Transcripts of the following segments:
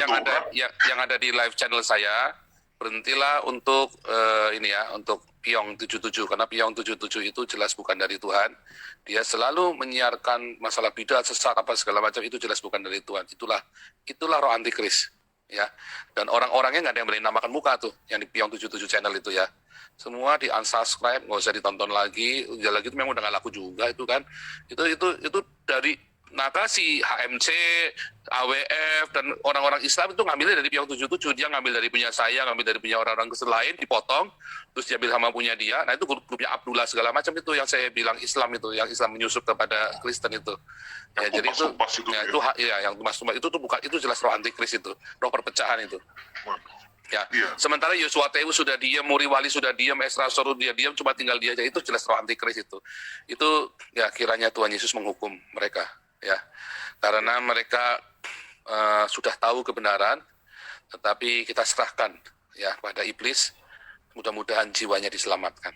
yang ada di live channel saya, berhentilah untuk untuk Piyong 77, karena Piyong 77 itu jelas bukan dari Tuhan. Dia selalu menyiarkan masalah bidat, sesat, apa segala macam, itu jelas bukan dari Tuhan. Itulah roh antikris, ya. Dan orang-orangnya nggak ada yang berani namakan muka tuh, yang di Piyong 77 channel itu ya. Semua di unsubscribe, nggak usah ditonton lagi. Udah lagi itu memang udah nggak laku juga itu kan. Itu dari si HMC, AWF, dan orang-orang Islam itu ngambilnya dari Piyong 77. Dia ngambil dari punya saya, ngambil dari punya orang-orang Kristen lain, dipotong, terus dia ambil sama punya dia. Nah itu grupnya Abdullah segala macam itu yang saya bilang Islam itu, yang Islam menyusup kepada Kristen itu. Ya, jadi itu, yang tumas-tumas itu tuh bukan, itu jelas roh antikris itu, roh perpecahan itu. Ya, sementara Yosua Tewu sudah diam, Muri Wali sudah diam, Esra Soru dia diam, cuma tinggal dia aja, itu jelas roh antikris itu. Itu ya kiranya Tuhan Yesus menghukum mereka, ya, karena mereka sudah tahu kebenaran, tetapi kita serahkan ya pada iblis, mudah-mudahan jiwanya diselamatkan.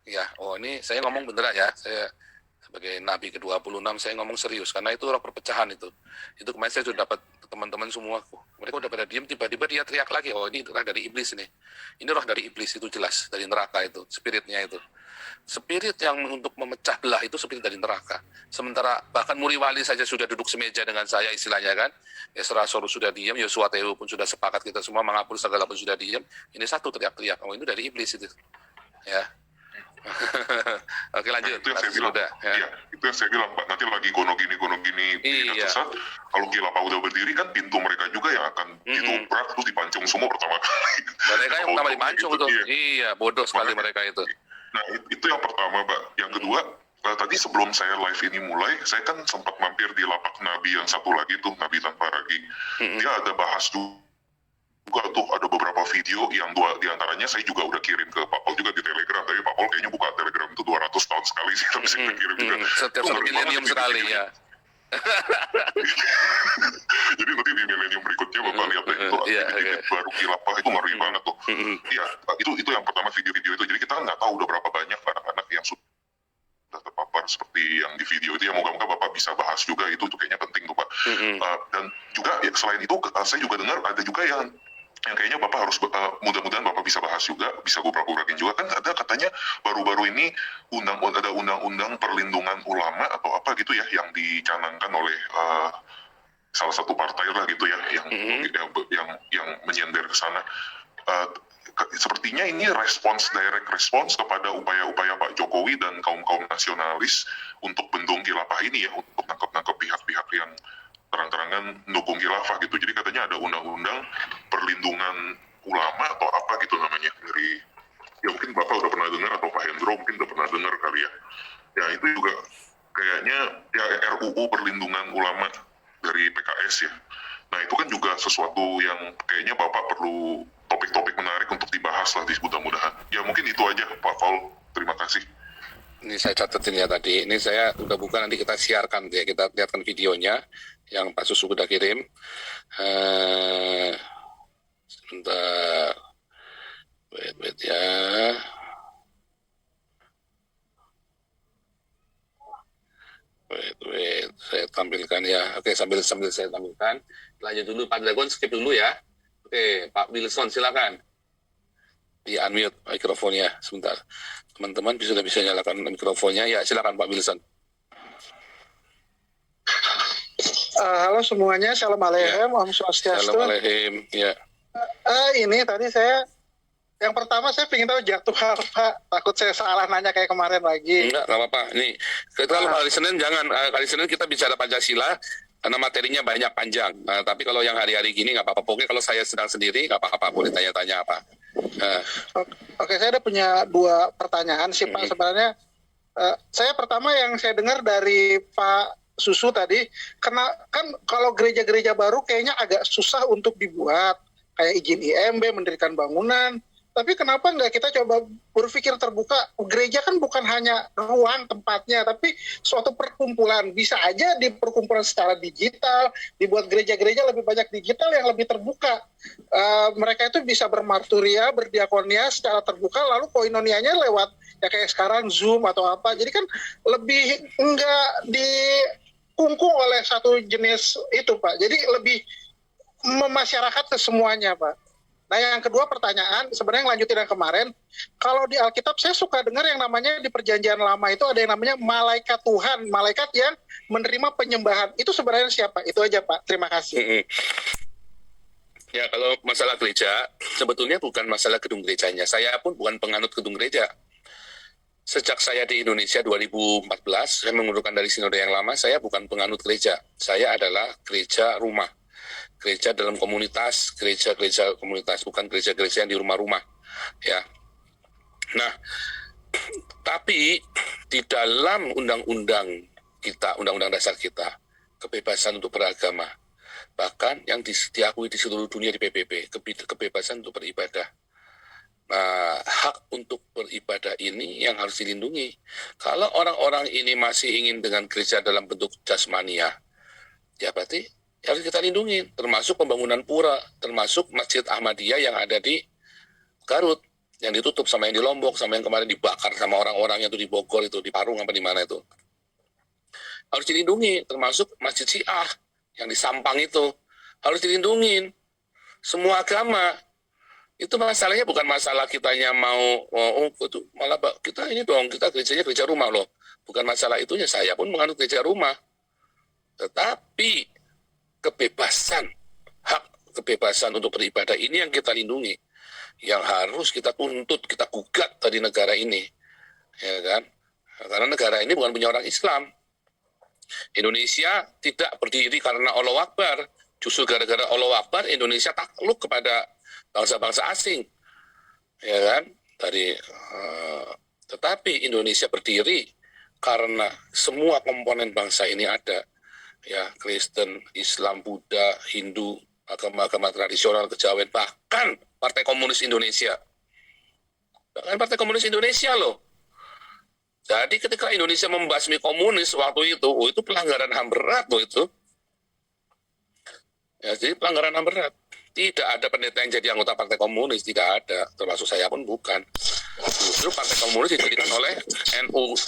Ya, ini saya ngomong beneran ya, saya sebagai Nabi ke-26 saya ngomong serius, karena itu roh perpecahan itu. Itu kemarin saya sudah dapat teman-teman semua, mereka udah pada diam, tiba-tiba dia teriak lagi, ini roh dari iblis ini. Ini roh dari iblis, itu jelas, dari neraka itu, spiritnya itu. Spirit yang untuk memecah belah itu spirit dari neraka. Sementara bahkan Muri Wali saja sudah duduk semeja dengan saya istilahnya kan. Esra Soru sudah diam, Yosua Tewu pun sudah sepakat, kita semua menghapus segala pun sudah diam. Ini satu teriak-teriak, ini dari iblis itu. Ya. Oke, lanjut. Itu yang saya bilang. Ya, itu yang saya bilang, Pak. Nanti lagi gono gini tidak sesat. Kalau khilafah udah berdiri kan pintu mereka juga yang akan ditobrak terus dipancung semua pertama kali. Mereka yang pertama dipancung gitu, tuh. Iya, bodoh sekali mereka itu. Nah, itu yang pertama, Pak. Yang kedua, tadi sebelum saya live ini mulai, saya kan sempat mampir di lapak Nabi yang satu lagi tuh, Nabi Tanpa Ragi. Dia ada bahas juga tuh, ada beberapa video yang dua diantaranya saya juga udah kirim ke Pak Paul juga di Telegram. Tapi Pak Paul kayaknya buka Telegram itu 200 tahun sekali sih, tapi saya kirim juga. Setiap milenium sekali ya. Jadi nanti di milenium berikutnya Bapak lihat deh itu baru khilafah itu ngeri banget tuh. Iya, itu yang pertama video-video itu. Jadi kita kan nggak tahu udah berapa banyak anak-anak yang sudah terpapar seperti yang di video itu. Ya moga-moga Bapak bisa bahas juga itu kayaknya penting tuh Pak. Dan juga ya, selain itu saya juga dengar ada juga yang kayaknya Bapak harus mudah-mudahan Bapak bisa bahas juga, bisa gubrak-gubrakin juga, kan ada katanya baru-baru ini ada undang-undang perlindungan ulama atau apa gitu ya yang dicanangkan oleh salah satu partai lah gitu ya yang menyender ke sana. Sepertinya ini direct response kepada upaya-upaya Pak Jokowi dan kaum-kaum nasionalis untuk bendung khilafah ini ya, untuk nangkep-nangkep pihak-pihak yang terang-terangan mendukung khilafah gitu. Jadi katanya ada undang-undang perlindungan ulama atau apa gitu namanya, dari ya mungkin Bapak udah pernah dengar atau Pak Hendro mungkin udah pernah dengar kali ya. Ya itu juga kayaknya ya RUU perlindungan ulama dari PKS ya. Nah itu kan juga sesuatu yang kayaknya Bapak perlu topik-topik menarik untuk dibahas lah mudah-mudahan. Ya mungkin itu aja Pak Paul, terima kasih. Ini saya catetin ya tadi, ini saya udah buka, nanti kita siarkan ya, kita lihatkan videonya yang Pak Susu udah kirim. Sebentar, wait ya. Wait, saya tampilkan ya. Oke, sambil saya tampilkan. Lanjut dulu, Pak Dragon, skip dulu ya. Oke, Pak Wilson silakan. Di unmute mikrofonnya sebentar. Teman-teman bisa nyalakan mikrofonnya. Ya, silakan Pak Wilson. Halo semuanya, Shalom Aleichem, Om Swastiastu. Shalom Aleichem, ya. Ini tadi yang pertama saya ingin tahu jadwal Pak, takut saya salah nanya kayak kemarin lagi. Enggak apa-apa. Nih, kalau hari Senin jangan, kali Senin kita bicara Pancasila, karena materinya banyak panjang. Tapi kalau yang hari-hari gini nggak apa-apa. Pokoknya kalau saya sedang sendiri nggak apa-apa, boleh tanya-tanya apa. Oke, saya ada punya 2 pertanyaan sih Pak. Sebenarnya saya pertama yang saya dengar dari Pak Susu tadi, kan kalau gereja-gereja baru kayaknya agak susah untuk dibuat, kayak izin IMB, mendirikan bangunan. Tapi kenapa nggak kita coba berpikir terbuka? Gereja kan bukan hanya ruang tempatnya, tapi suatu perkumpulan. Bisa aja di perkumpulan secara digital, dibuat gereja-gereja lebih banyak digital yang lebih terbuka. Mereka itu bisa bermarturia, berdiakonia secara terbuka, lalu koinonianya lewat ya kayak sekarang Zoom atau apa. Jadi kan lebih nggak dikungkung oleh satu jenis itu Pak. Jadi lebih memasyarakat ke semuanya, Pak. Nah, yang kedua pertanyaan, sebenarnya lanjutin yang kemarin, kalau di Alkitab saya suka dengar yang namanya di Perjanjian Lama itu ada yang namanya malaikat Tuhan, malaikat yang menerima penyembahan. Itu sebenarnya siapa? Itu aja, Pak. Terima kasih. Ya, kalau masalah gereja, sebetulnya bukan masalah gedung gerejanya. Saya pun bukan penganut gedung gereja. Sejak saya di Indonesia 2014, saya mengundurkan dari sinode yang lama, saya bukan penganut gereja. Saya adalah gereja rumah. Gereja dalam komunitas, gereja-gereja komunitas, bukan gereja-gereja yang di rumah-rumah. Ya. Nah, tapi di dalam undang-undang kita, undang-undang dasar kita, kebebasan untuk beragama, bahkan yang diakui di seluruh dunia di PBB, kebebasan untuk beribadah. Nah, hak untuk beribadah ini yang harus dilindungi. Kalau orang-orang ini masih ingin dengan gereja dalam bentuk jasmania, ya berarti harus kita lindungi, termasuk pembangunan pura, termasuk Masjid Ahmadiyah yang ada di Garut, yang ditutup, sama yang di Lombok, sama yang kemarin dibakar sama orang-orang yang itu di Bogor, itu di Parung apa di mana itu. Harus dilindungi, termasuk Masjid Syiah yang di Sampang itu, harus dilindungi. Semua agama. Itu masalahnya bukan masalah kitanya mau, itu malah kita ini dong, kita gerejanya gereja rumah loh. Bukan masalah itunya, saya pun menganut gereja rumah. Tetapi kebebasan, hak kebebasan untuk beribadah ini yang kita lindungi, yang harus kita tuntut, kita gugat dari negara ini, ya kan? Karena negara ini bukan punya orang Islam. Indonesia tidak berdiri karena Allahu Akbar, justru gara-gara Allahu Akbar Indonesia takluk kepada bangsa-bangsa asing, ya kan? Tetapi Indonesia berdiri karena semua komponen bangsa ini ada. Ya, Kristen, Islam, Buddha, Hindu, agama-agama tradisional, kejawen, bahkan Partai Komunis Indonesia. Bahkan Partai Komunis Indonesia loh. Jadi ketika Indonesia membasmi komunis waktu itu pelanggaran HAM berat loh itu. Ya, jadi pelanggaran HAM berat. Tidak ada pendeta yang jadi anggota Partai Komunis, tidak ada. Termasuk saya pun bukan. Justru Partai Komunis didirikan oleh NU,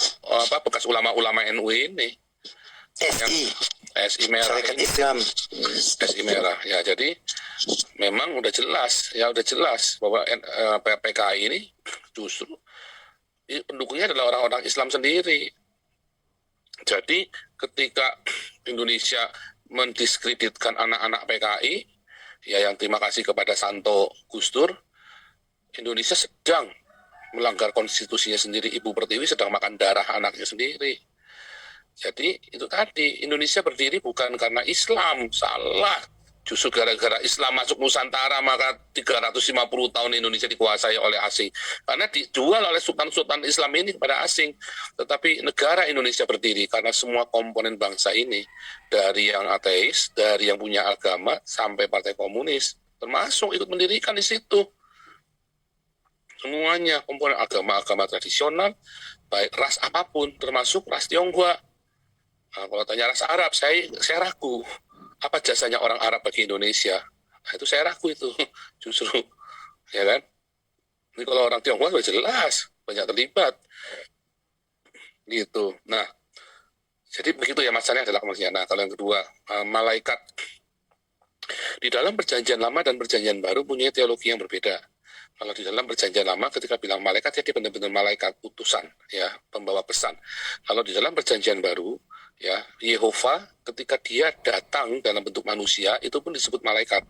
bekas ulama-ulama NU ini. SI Merah ini. SI Merah. Ya, jadi memang udah jelas bahwa PKI ini justru pendukungnya adalah orang-orang Islam sendiri. Jadi ketika Indonesia mendiskreditkan anak-anak PKI, ya yang terima kasih kepada Santo Gus Dur, Indonesia sedang melanggar konstitusinya sendiri. Ibu Pertiwi sedang makan darah anaknya sendiri. Jadi itu tadi, Indonesia berdiri bukan karena Islam, salah. Justru gara-gara Islam masuk Nusantara, maka 350 tahun Indonesia dikuasai oleh asing. Karena dijual oleh sultan-sultan Islam ini kepada asing. Tetapi negara Indonesia berdiri karena semua komponen bangsa ini, dari yang ateis, dari yang punya agama, sampai Partai Komunis, termasuk ikut mendirikan di situ. Semuanya komponen agama-agama tradisional, baik ras apapun, termasuk ras Tionghoa. Nah, kalau tanya ras Arab, saya ragu. Apa jasanya orang Arab bagi Indonesia? Nah, itu saya ragu itu, justru. Ya kan? Ini kalau orang Tionghoa sudah jelas, banyak terlibat. Gitu. Nah, jadi begitu ya masalahnya adalah maksudnya. Nah, kalau yang kedua, malaikat. Di dalam perjanjian lama dan perjanjian baru punya teologi yang berbeda. Kalau di dalam perjanjian lama ketika bilang malaikat, ya dia benar-benar malaikat utusan, ya, pembawa pesan. Kalau di dalam perjanjian baru, ya, Yehova ketika dia datang dalam bentuk manusia itu pun disebut malaikat.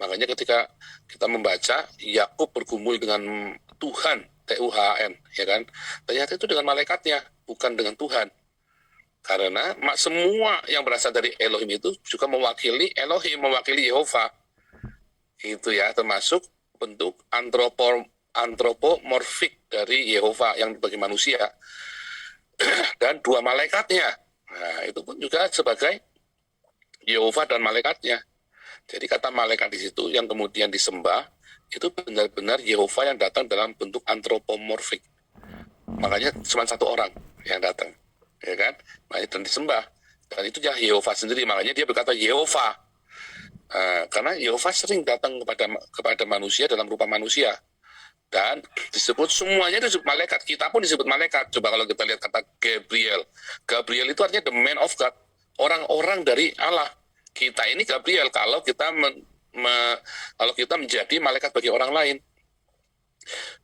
Makanya ketika kita membaca Yakub bergumul dengan Tuhan, Tuhan, ya kan? Ternyata itu dengan malaikatnya, bukan dengan Tuhan. Karena semua yang berasal dari Elohim itu juga mewakili Elohim, mewakili Yehova. Itu ya, termasuk bentuk antropomorfik dari Yehova yang bagi manusia. Dan dua malaikatnya. Nah, itu pun juga sebagai Yehova dan malaikatnya. Jadi kata malaikat di situ yang kemudian disembah, itu benar-benar Yehova yang datang dalam bentuk antropomorfik. Makanya cuma satu orang yang datang. Ya kan? Makanya dan disembah. Dan itu ya Yehova sendiri, makanya dia berkata Yehova. Karena Yehova sering datang kepada manusia dalam rupa manusia. Dan disebut semuanya disebut malaikat. Kita pun disebut malaikat. Coba kalau kita lihat kata Gabriel. Gabriel itu artinya the man of God. Orang-orang dari Allah. Kita ini Gabriel. Kalau kita kalau kita menjadi malaikat bagi orang lain,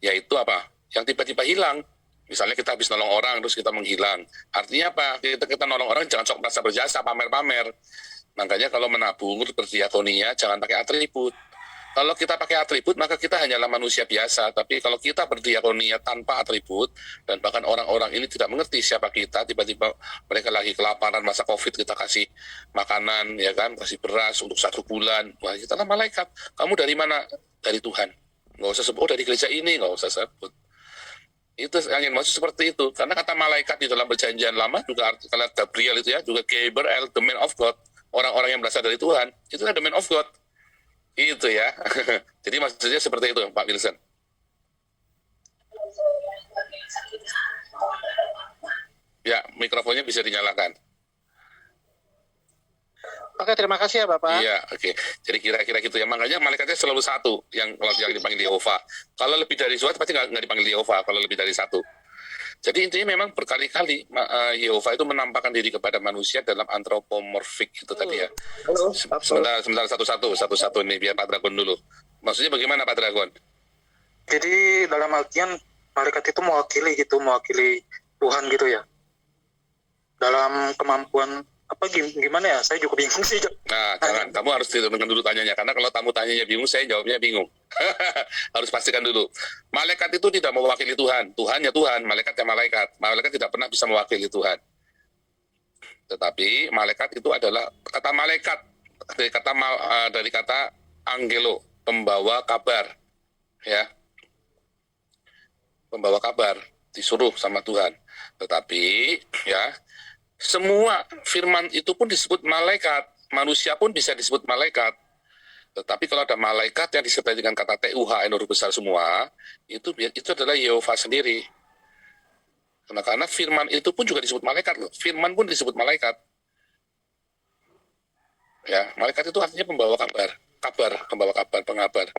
yaitu apa? Yang tiba-tiba hilang. Misalnya kita habis nolong orang terus kita menghilang. Artinya apa? Kita nolong orang jangan sok merasa berjasa, pamer-pamer. Makanya kalau menabung, berdiakonia jangan pakai atribut. Kalau kita pakai atribut, maka kita hanyalah manusia biasa. Tapi kalau kita berdiakonia tanpa atribut, dan bahkan orang-orang ini tidak mengerti siapa kita, tiba-tiba mereka lagi kelaparan masa COVID, kita kasih makanan, ya kan, kasih beras untuk 1 bulan. Wah, kita lah malaikat. Kamu dari mana? Dari Tuhan. Nggak usah sebut, dari gereja ini, nggak usah sebut. Itu yang maksud seperti itu. Karena kata malaikat di dalam perjanjian lama, juga kalau Gabriel itu ya, juga Gabriel, the man of God. Orang-orang yang berasal dari Tuhan, itu kan the man of God. Itu ya. Jadi maksudnya seperti itu, Pak Wilson. Ya, mikrofonnya bisa dinyalakan. Oke, terima kasih ya Bapak. Iya, oke. Jadi kira-kira gitu ya. Makanya malaikatnya selalu satu yang kalau yang dipanggil Yehova. Kalau lebih dari suatu pasti nggak dipanggil Yehova. Kalau lebih dari satu. Jadi intinya memang berkali-kali Yehova itu menampakkan diri kepada manusia dalam antropomorfik itu tadi ya. Halo, Sebentar satu-satu ini biar Pak Dragon dulu. Maksudnya bagaimana Pak Dragon? Jadi dalam artian malaikat itu mewakili Tuhan gitu ya. Dalam kemampuan apa gimana ya? Saya juga bingung sih. Nah, jangan. Kamu harus dengarkan dulu tanyanya. Karena kalau tamu tanyanya bingung, saya jawabnya bingung. Harus pastikan dulu. Malaikat itu tidak mewakili Tuhan. Tuhan ya Tuhan, malaikat ya malaikat. Malaikat tidak pernah bisa mewakili Tuhan. Tetapi malaikat itu adalah kata malaikat dari kata angelo, pembawa kabar. Ya. Pembawa kabar, disuruh sama Tuhan. Tetapi ya, semua firman itu pun disebut malaikat. Manusia pun bisa disebut malaikat. Tetapi kalau ada malaikat yang disertai dengan kata TUHN huruf besar semua, itu adalah Yehova sendiri. Karena firman itu pun juga disebut malaikat loh. Firman pun disebut malaikat. Ya, malaikat itu artinya pembawa kabar, pembawa kabar, pengabar.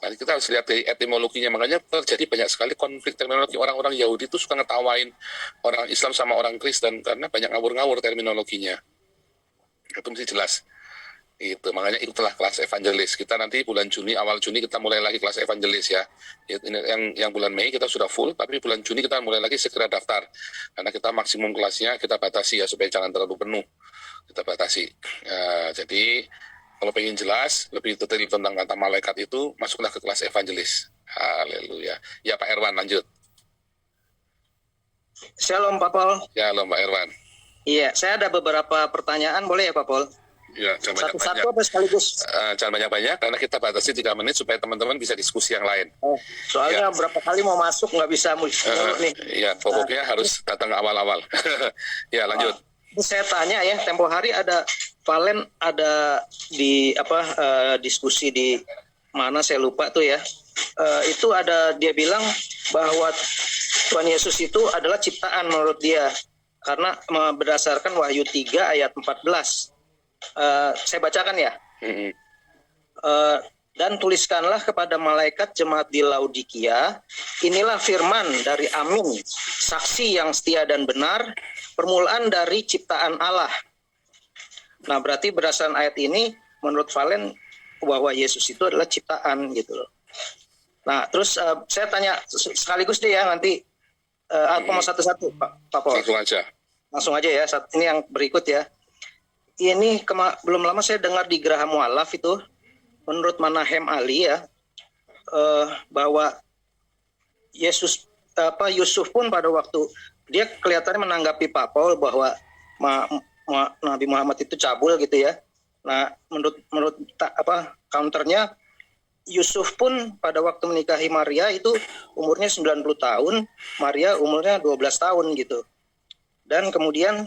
Nah, kita harus lihat dari etimologinya, makanya terjadi banyak sekali konflik terminologi. Orang-orang Yahudi itu suka ngetawain orang Islam sama orang Kristen karena banyak ngawur-ngawur terminologinya. Itu mesti jelas. Itu makanya itulah kelas evangelis. Kita nanti bulan Juni, awal Juni kita mulai lagi kelas evangelis ya. Yang bulan Mei kita sudah full, tapi bulan Juni kita mulai lagi segera daftar. Karena kita maksimum kelasnya kita batasi ya supaya jangan terlalu penuh. Kita batasi. Jadi kalau pengen jelas, lebih detail tentang kata malaikat itu, masuklah ke kelas evangelis. Haleluya. Ya Pak Erwan, lanjut. Shalom Pak Paul. Shalom Pak Erwan. Iya, saya ada beberapa pertanyaan, boleh ya Pak Paul? Ya, jangan banyak-banyak. Satu-satu apa sekaligus? Jangan banyak-banyak, karena kita batasi 3 menit supaya teman-teman bisa diskusi yang lain. Soalnya berapa kali mau masuk nggak bisa nih. Iya, pokoknya harus datang awal-awal. Ya, lanjut. Saya tanya ya, tempo hari ada Valen ada di diskusi di mana saya lupa tuh ya. Itu ada dia bilang bahwa Tuhan Yesus itu adalah ciptaan menurut dia karena berdasarkan Wahyu 3 ayat 14. Saya bacakan ya. Dan tuliskanlah kepada malaikat jemaat di Laodikia, inilah firman dari Amin, saksi yang setia dan benar, permulaan dari ciptaan Allah. Nah, berarti berdasarkan ayat ini, menurut Valen, bahwa Yesus itu adalah ciptaan gitu loh. Nah, terus saya tanya sekaligus deh ya, nanti aku mau satu-satu, Pak Paul. Langsung aja ya, ini yang berikut ya. Ini belum lama saya dengar di Graham Walaf itu, menurut Manahem Ali ya, bahwa Yusuf pun pada waktu dia kelihatannya menanggapi Pak Paul bahwa Nabi Muhammad itu cabul gitu ya. Nah, menurut counternya, Yusuf pun pada waktu menikahi Maria itu umurnya 90 tahun, Maria umurnya 12 tahun gitu. Dan kemudian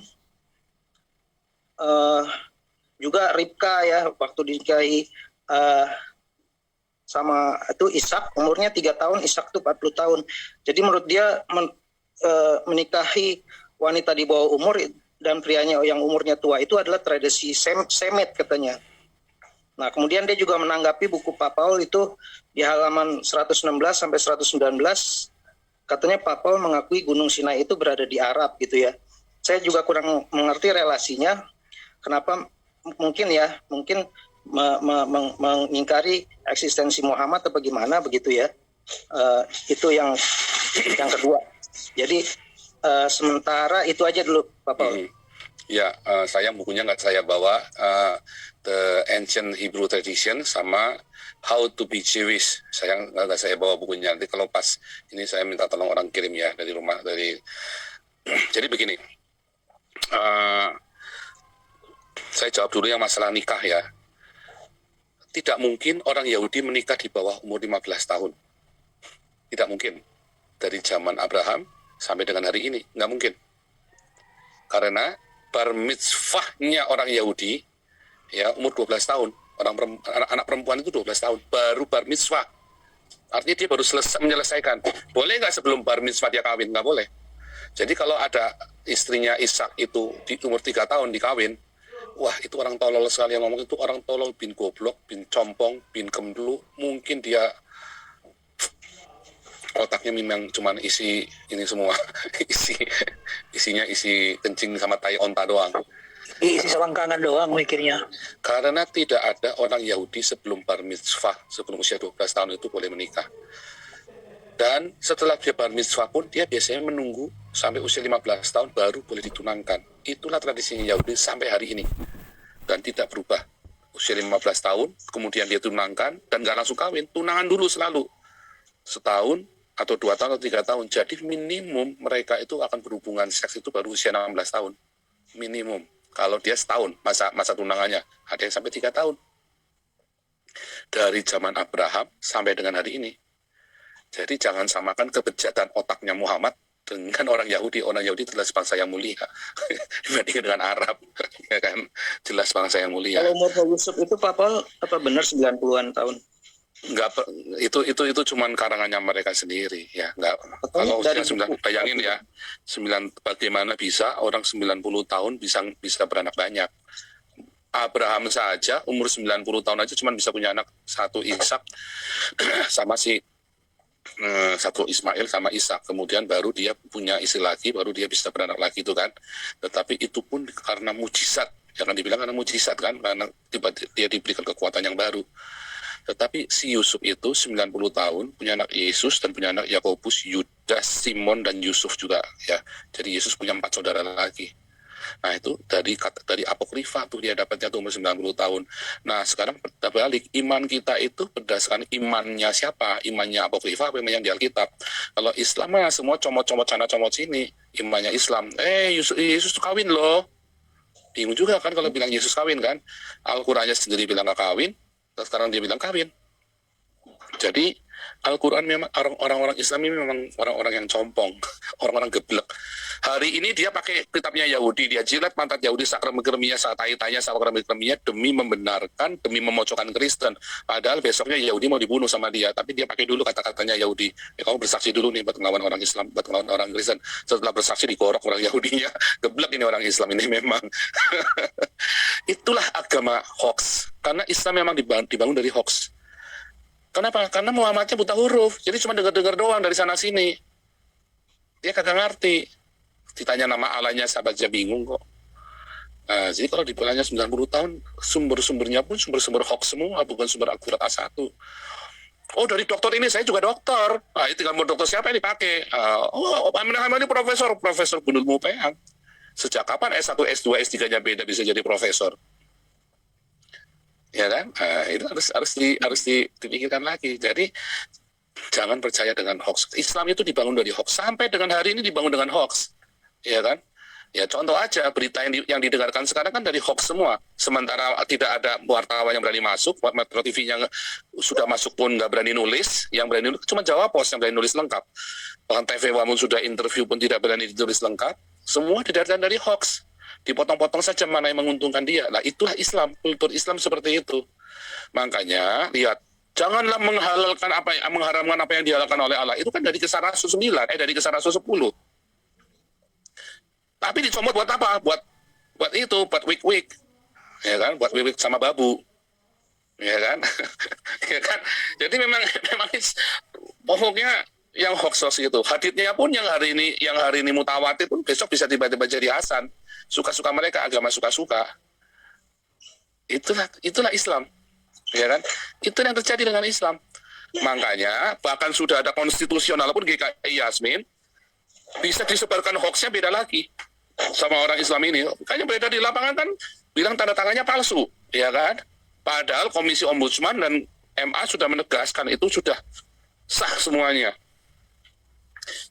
juga Ribka ya waktu dinikahi sama itu Ishak umurnya 3 tahun, Ishak itu 40 tahun. Jadi menurut dia menikahi wanita di bawah umur dan prianya yang umurnya tua itu adalah tradisi Semit katanya. Nah, kemudian dia juga menanggapi buku Pak Paul itu di halaman 116 sampai 119 katanya Pak Paul mengakui Gunung Sinai itu berada di Arab gitu ya. Saya juga kurang mengerti relasinya. Kenapa mungkin mengingkari eksistensi Muhammad atau bagaimana begitu ya. Itu yang kedua. Jadi sementara itu aja dulu Pak Paul. Ya, sayang bukunya nggak saya bawa, The Ancient Hebrew Tradition sama How to be Jewish. Sayang nggak saya bawa bukunya. Nanti kalau pas ini saya minta tolong orang kirim ya dari rumah. Jadi begini, saya jawab dulu yang masalah nikah ya. Tidak mungkin orang Yahudi menikah di bawah umur 15 tahun. Tidak mungkin. Dari zaman Abraham sampai dengan hari ini, nggak mungkin. Karena bar mitzvahnya orang Yahudi, ya umur 12 tahun. Anak perempuan itu 12 tahun, baru bar mitzvah. Artinya dia baru menyelesaikan. Boleh nggak sebelum bar mitzvah dia kawin? Nggak boleh. Jadi kalau ada istrinya Ishak itu di umur 3 tahun dikawin, wah itu orang tolol sekali yang ngomong itu, orang tolol, bin goblok, bin compong, bin kemdulu. Mungkin dia otaknya memang cuma isi ini semua, isinya isi kencing sama tai onta doang. Isi selangkangan doang mikirnya. Karena tidak ada orang Yahudi sebelum bar mitzvah, sebelum usia 12 tahun itu boleh menikah. Dan setelah dia bar mitzvah pun dia biasanya menunggu sampai usia 15 tahun baru boleh ditunangkan. Itulah tradisinya Yahudi sampai hari ini. Dan tidak berubah. Usia 15 tahun, kemudian dia tunangkan, dan nggak langsung kawin. Tunangan dulu selalu. Setahun, atau 2 tahun, atau 3 tahun. Jadi minimum mereka itu akan berhubungan seks itu baru usia 16 tahun. Minimum. Kalau dia setahun, masa tunangannya. Ada yang sampai 3 tahun. Dari zaman Abraham sampai dengan hari ini. Jadi jangan samakan kebejatan otaknya Muhammad dengan orang Yahudi. Orang Yahudi jelas bangsa yang mulia dibandingkan dengan Arab, ya kan? Jelas bangsa yang mulia. Kalau umur Yusuf itu Pak Paul apa benar 90-an tahun? Enggak, itu cuman karangannya mereka sendiri ya. Enggak. Kalau usia 9, bayangin ya, 9, bagaimana bisa orang 90 tahun bisa beranak banyak. Abraham saja umur 90 tahun aja cuman bisa punya anak satu Ishak sama satu Ismail sama Ishak, kemudian baru dia punya istri lagi, baru dia bisa beranak lagi itu kan. Tetapi itu pun karena mujizat, jangan dibilang karena mujizat kan, karena dia diberikan kekuatan yang baru. Tetapi si Yusuf itu 90 tahun punya anak Yesus dan punya anak Yakobus, Yudas, Simon dan Yusuf juga ya. Jadi Yesus punya 4 saudara lagi. Nah itu dari apokrifa tuh dia dapatnya tuh umur 90 tahun. Nah sekarang berbalik, iman kita itu berdasarkan imannya siapa? Imannya apokrifa apa iman yang di Alkitab? Kalau Islam ya semua comot-comot sana comot sini, imannya Islam. Yesus tuh kawin loh. Bingung juga kan kalau bilang Yesus kawin kan? Al-Qur'annya sendiri bilang gak kawin, sekarang dia bilang kawin. Jadi Al-Quran memang orang-orang Islam ini memang orang-orang yang compong, orang-orang geblek. Hari ini dia pakai kitabnya Yahudi, dia jilat pantat Yahudi sakramikramia, satai-tanya sakramikramia demi membenarkan, demi memojokkan Kristen. Padahal besoknya Yahudi mau dibunuh sama dia, tapi dia pakai dulu kata-katanya Yahudi. Kamu bersaksi dulu nih buat melawan orang Islam, buat melawan orang Kristen. Setelah bersaksi digorok orang Yahudinya, geblek ini orang Islam ini memang. Itulah agama hoax, karena Islam memang dibangun dari hoax. Kenapa? Karena Muhammadnya buta huruf, jadi cuma dengar-dengar doang dari sana-sini. Dia kagak ngerti. Ditanya nama Allahnya, sahabat aja bingung kok. Nah, jadi kalau dibelanya 90 tahun, sumber-sumbernya pun sumber-sumber hoax semua, bukan sumber akurat A1. Oh, dari dokter ini, saya juga dokter. Nah, itu kamu dokter siapa yang dipakai? Ini Profesor Gunul Mupeang. Sejak kapan S1, S2, S3-nya beda bisa jadi profesor? Ya kan, itu harus dipikirkan lagi. Jadi jangan percaya dengan hoax. Islam itu dibangun dari hoax, sampai dengan hari ini dibangun dengan hoax, ya kan? Ya contoh aja berita yang didengarkan sekarang kan dari hoax semua. Sementara tidak ada wartawan yang berani masuk, Metro TV yang sudah masuk pun nggak berani nulis, yang berani nulis cuma Jawa Post yang berani nulis lengkap. Bahkan TV Wamun sudah interview pun tidak berani ditulis lengkap. Semua didatangkan dari hoax. Dipotong-potong saja mana yang menguntungkan dia. Nah itulah Islam, kultur Islam seperti itu. Makanya lihat, janganlah mengharamkan apa yang dihalalkan oleh Allah. Itu kan dari Kisah Rasul 9, dari Kisah Rasul 10. Tapi dicomot buat apa? Buat wik-wik. Ya kan? Buat wik-wik sama babu. Ya kan? Ya kan? Jadi memang pokoknya yang hoax itu. Haditsnya pun yang hari ini mutawatir pun besok bisa tiba-tiba jadi hasan. Suka-suka mereka, agama suka-suka. Itulah Islam, ya kan? Itu yang terjadi dengan Islam. Makanya bahkan sudah ada konstitusional pun GKI Yasmin bisa disebarkan hoaxnya beda lagi sama orang Islam ini. Makanya beredar di lapangan kan bilang tanda tangannya palsu, ya kan? Padahal Komisi Ombudsman dan MA sudah menegaskan itu sudah sah semuanya.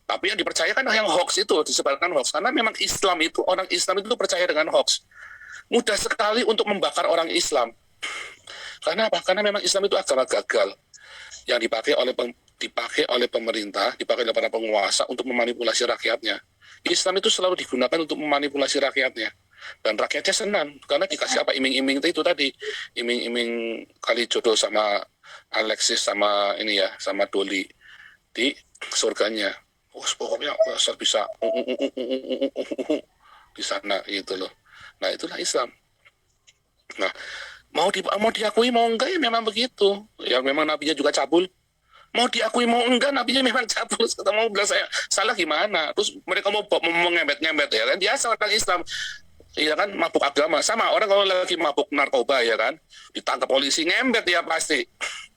Tapi yang dipercayakan yang hoax itu disebarkan hoax karena memang orang Islam itu percaya dengan hoax. Mudah sekali untuk membakar orang Islam. Karena apa? Karena memang Islam itu agama gagal yang dipakai oleh pemerintah, dipakai oleh para penguasa untuk memanipulasi rakyatnya. Islam itu selalu digunakan untuk memanipulasi rakyatnya. Dan rakyatnya senang karena dikasih apa iming-iming itu tadi, iming-iming kali jodoh sama Alexis sama ini ya, sama Doli di surganya. Oh, pokoknya asal bisa di sana gitu loh. Nah, itulah Islam. Nah, mau diakui mau enggak ya memang begitu. Ya memang nabinya juga cabul. Mau diakui mau enggak nabinya memang cabul. Kata mau bilang saya salah gimana? Terus mereka mau ngembet-ngembet ya kan. Biasa orang Islam. Iya kan, mabuk agama. Sama orang kalau lagi mabuk narkoba ya kan, ditangkap polisi ngembet ya pasti.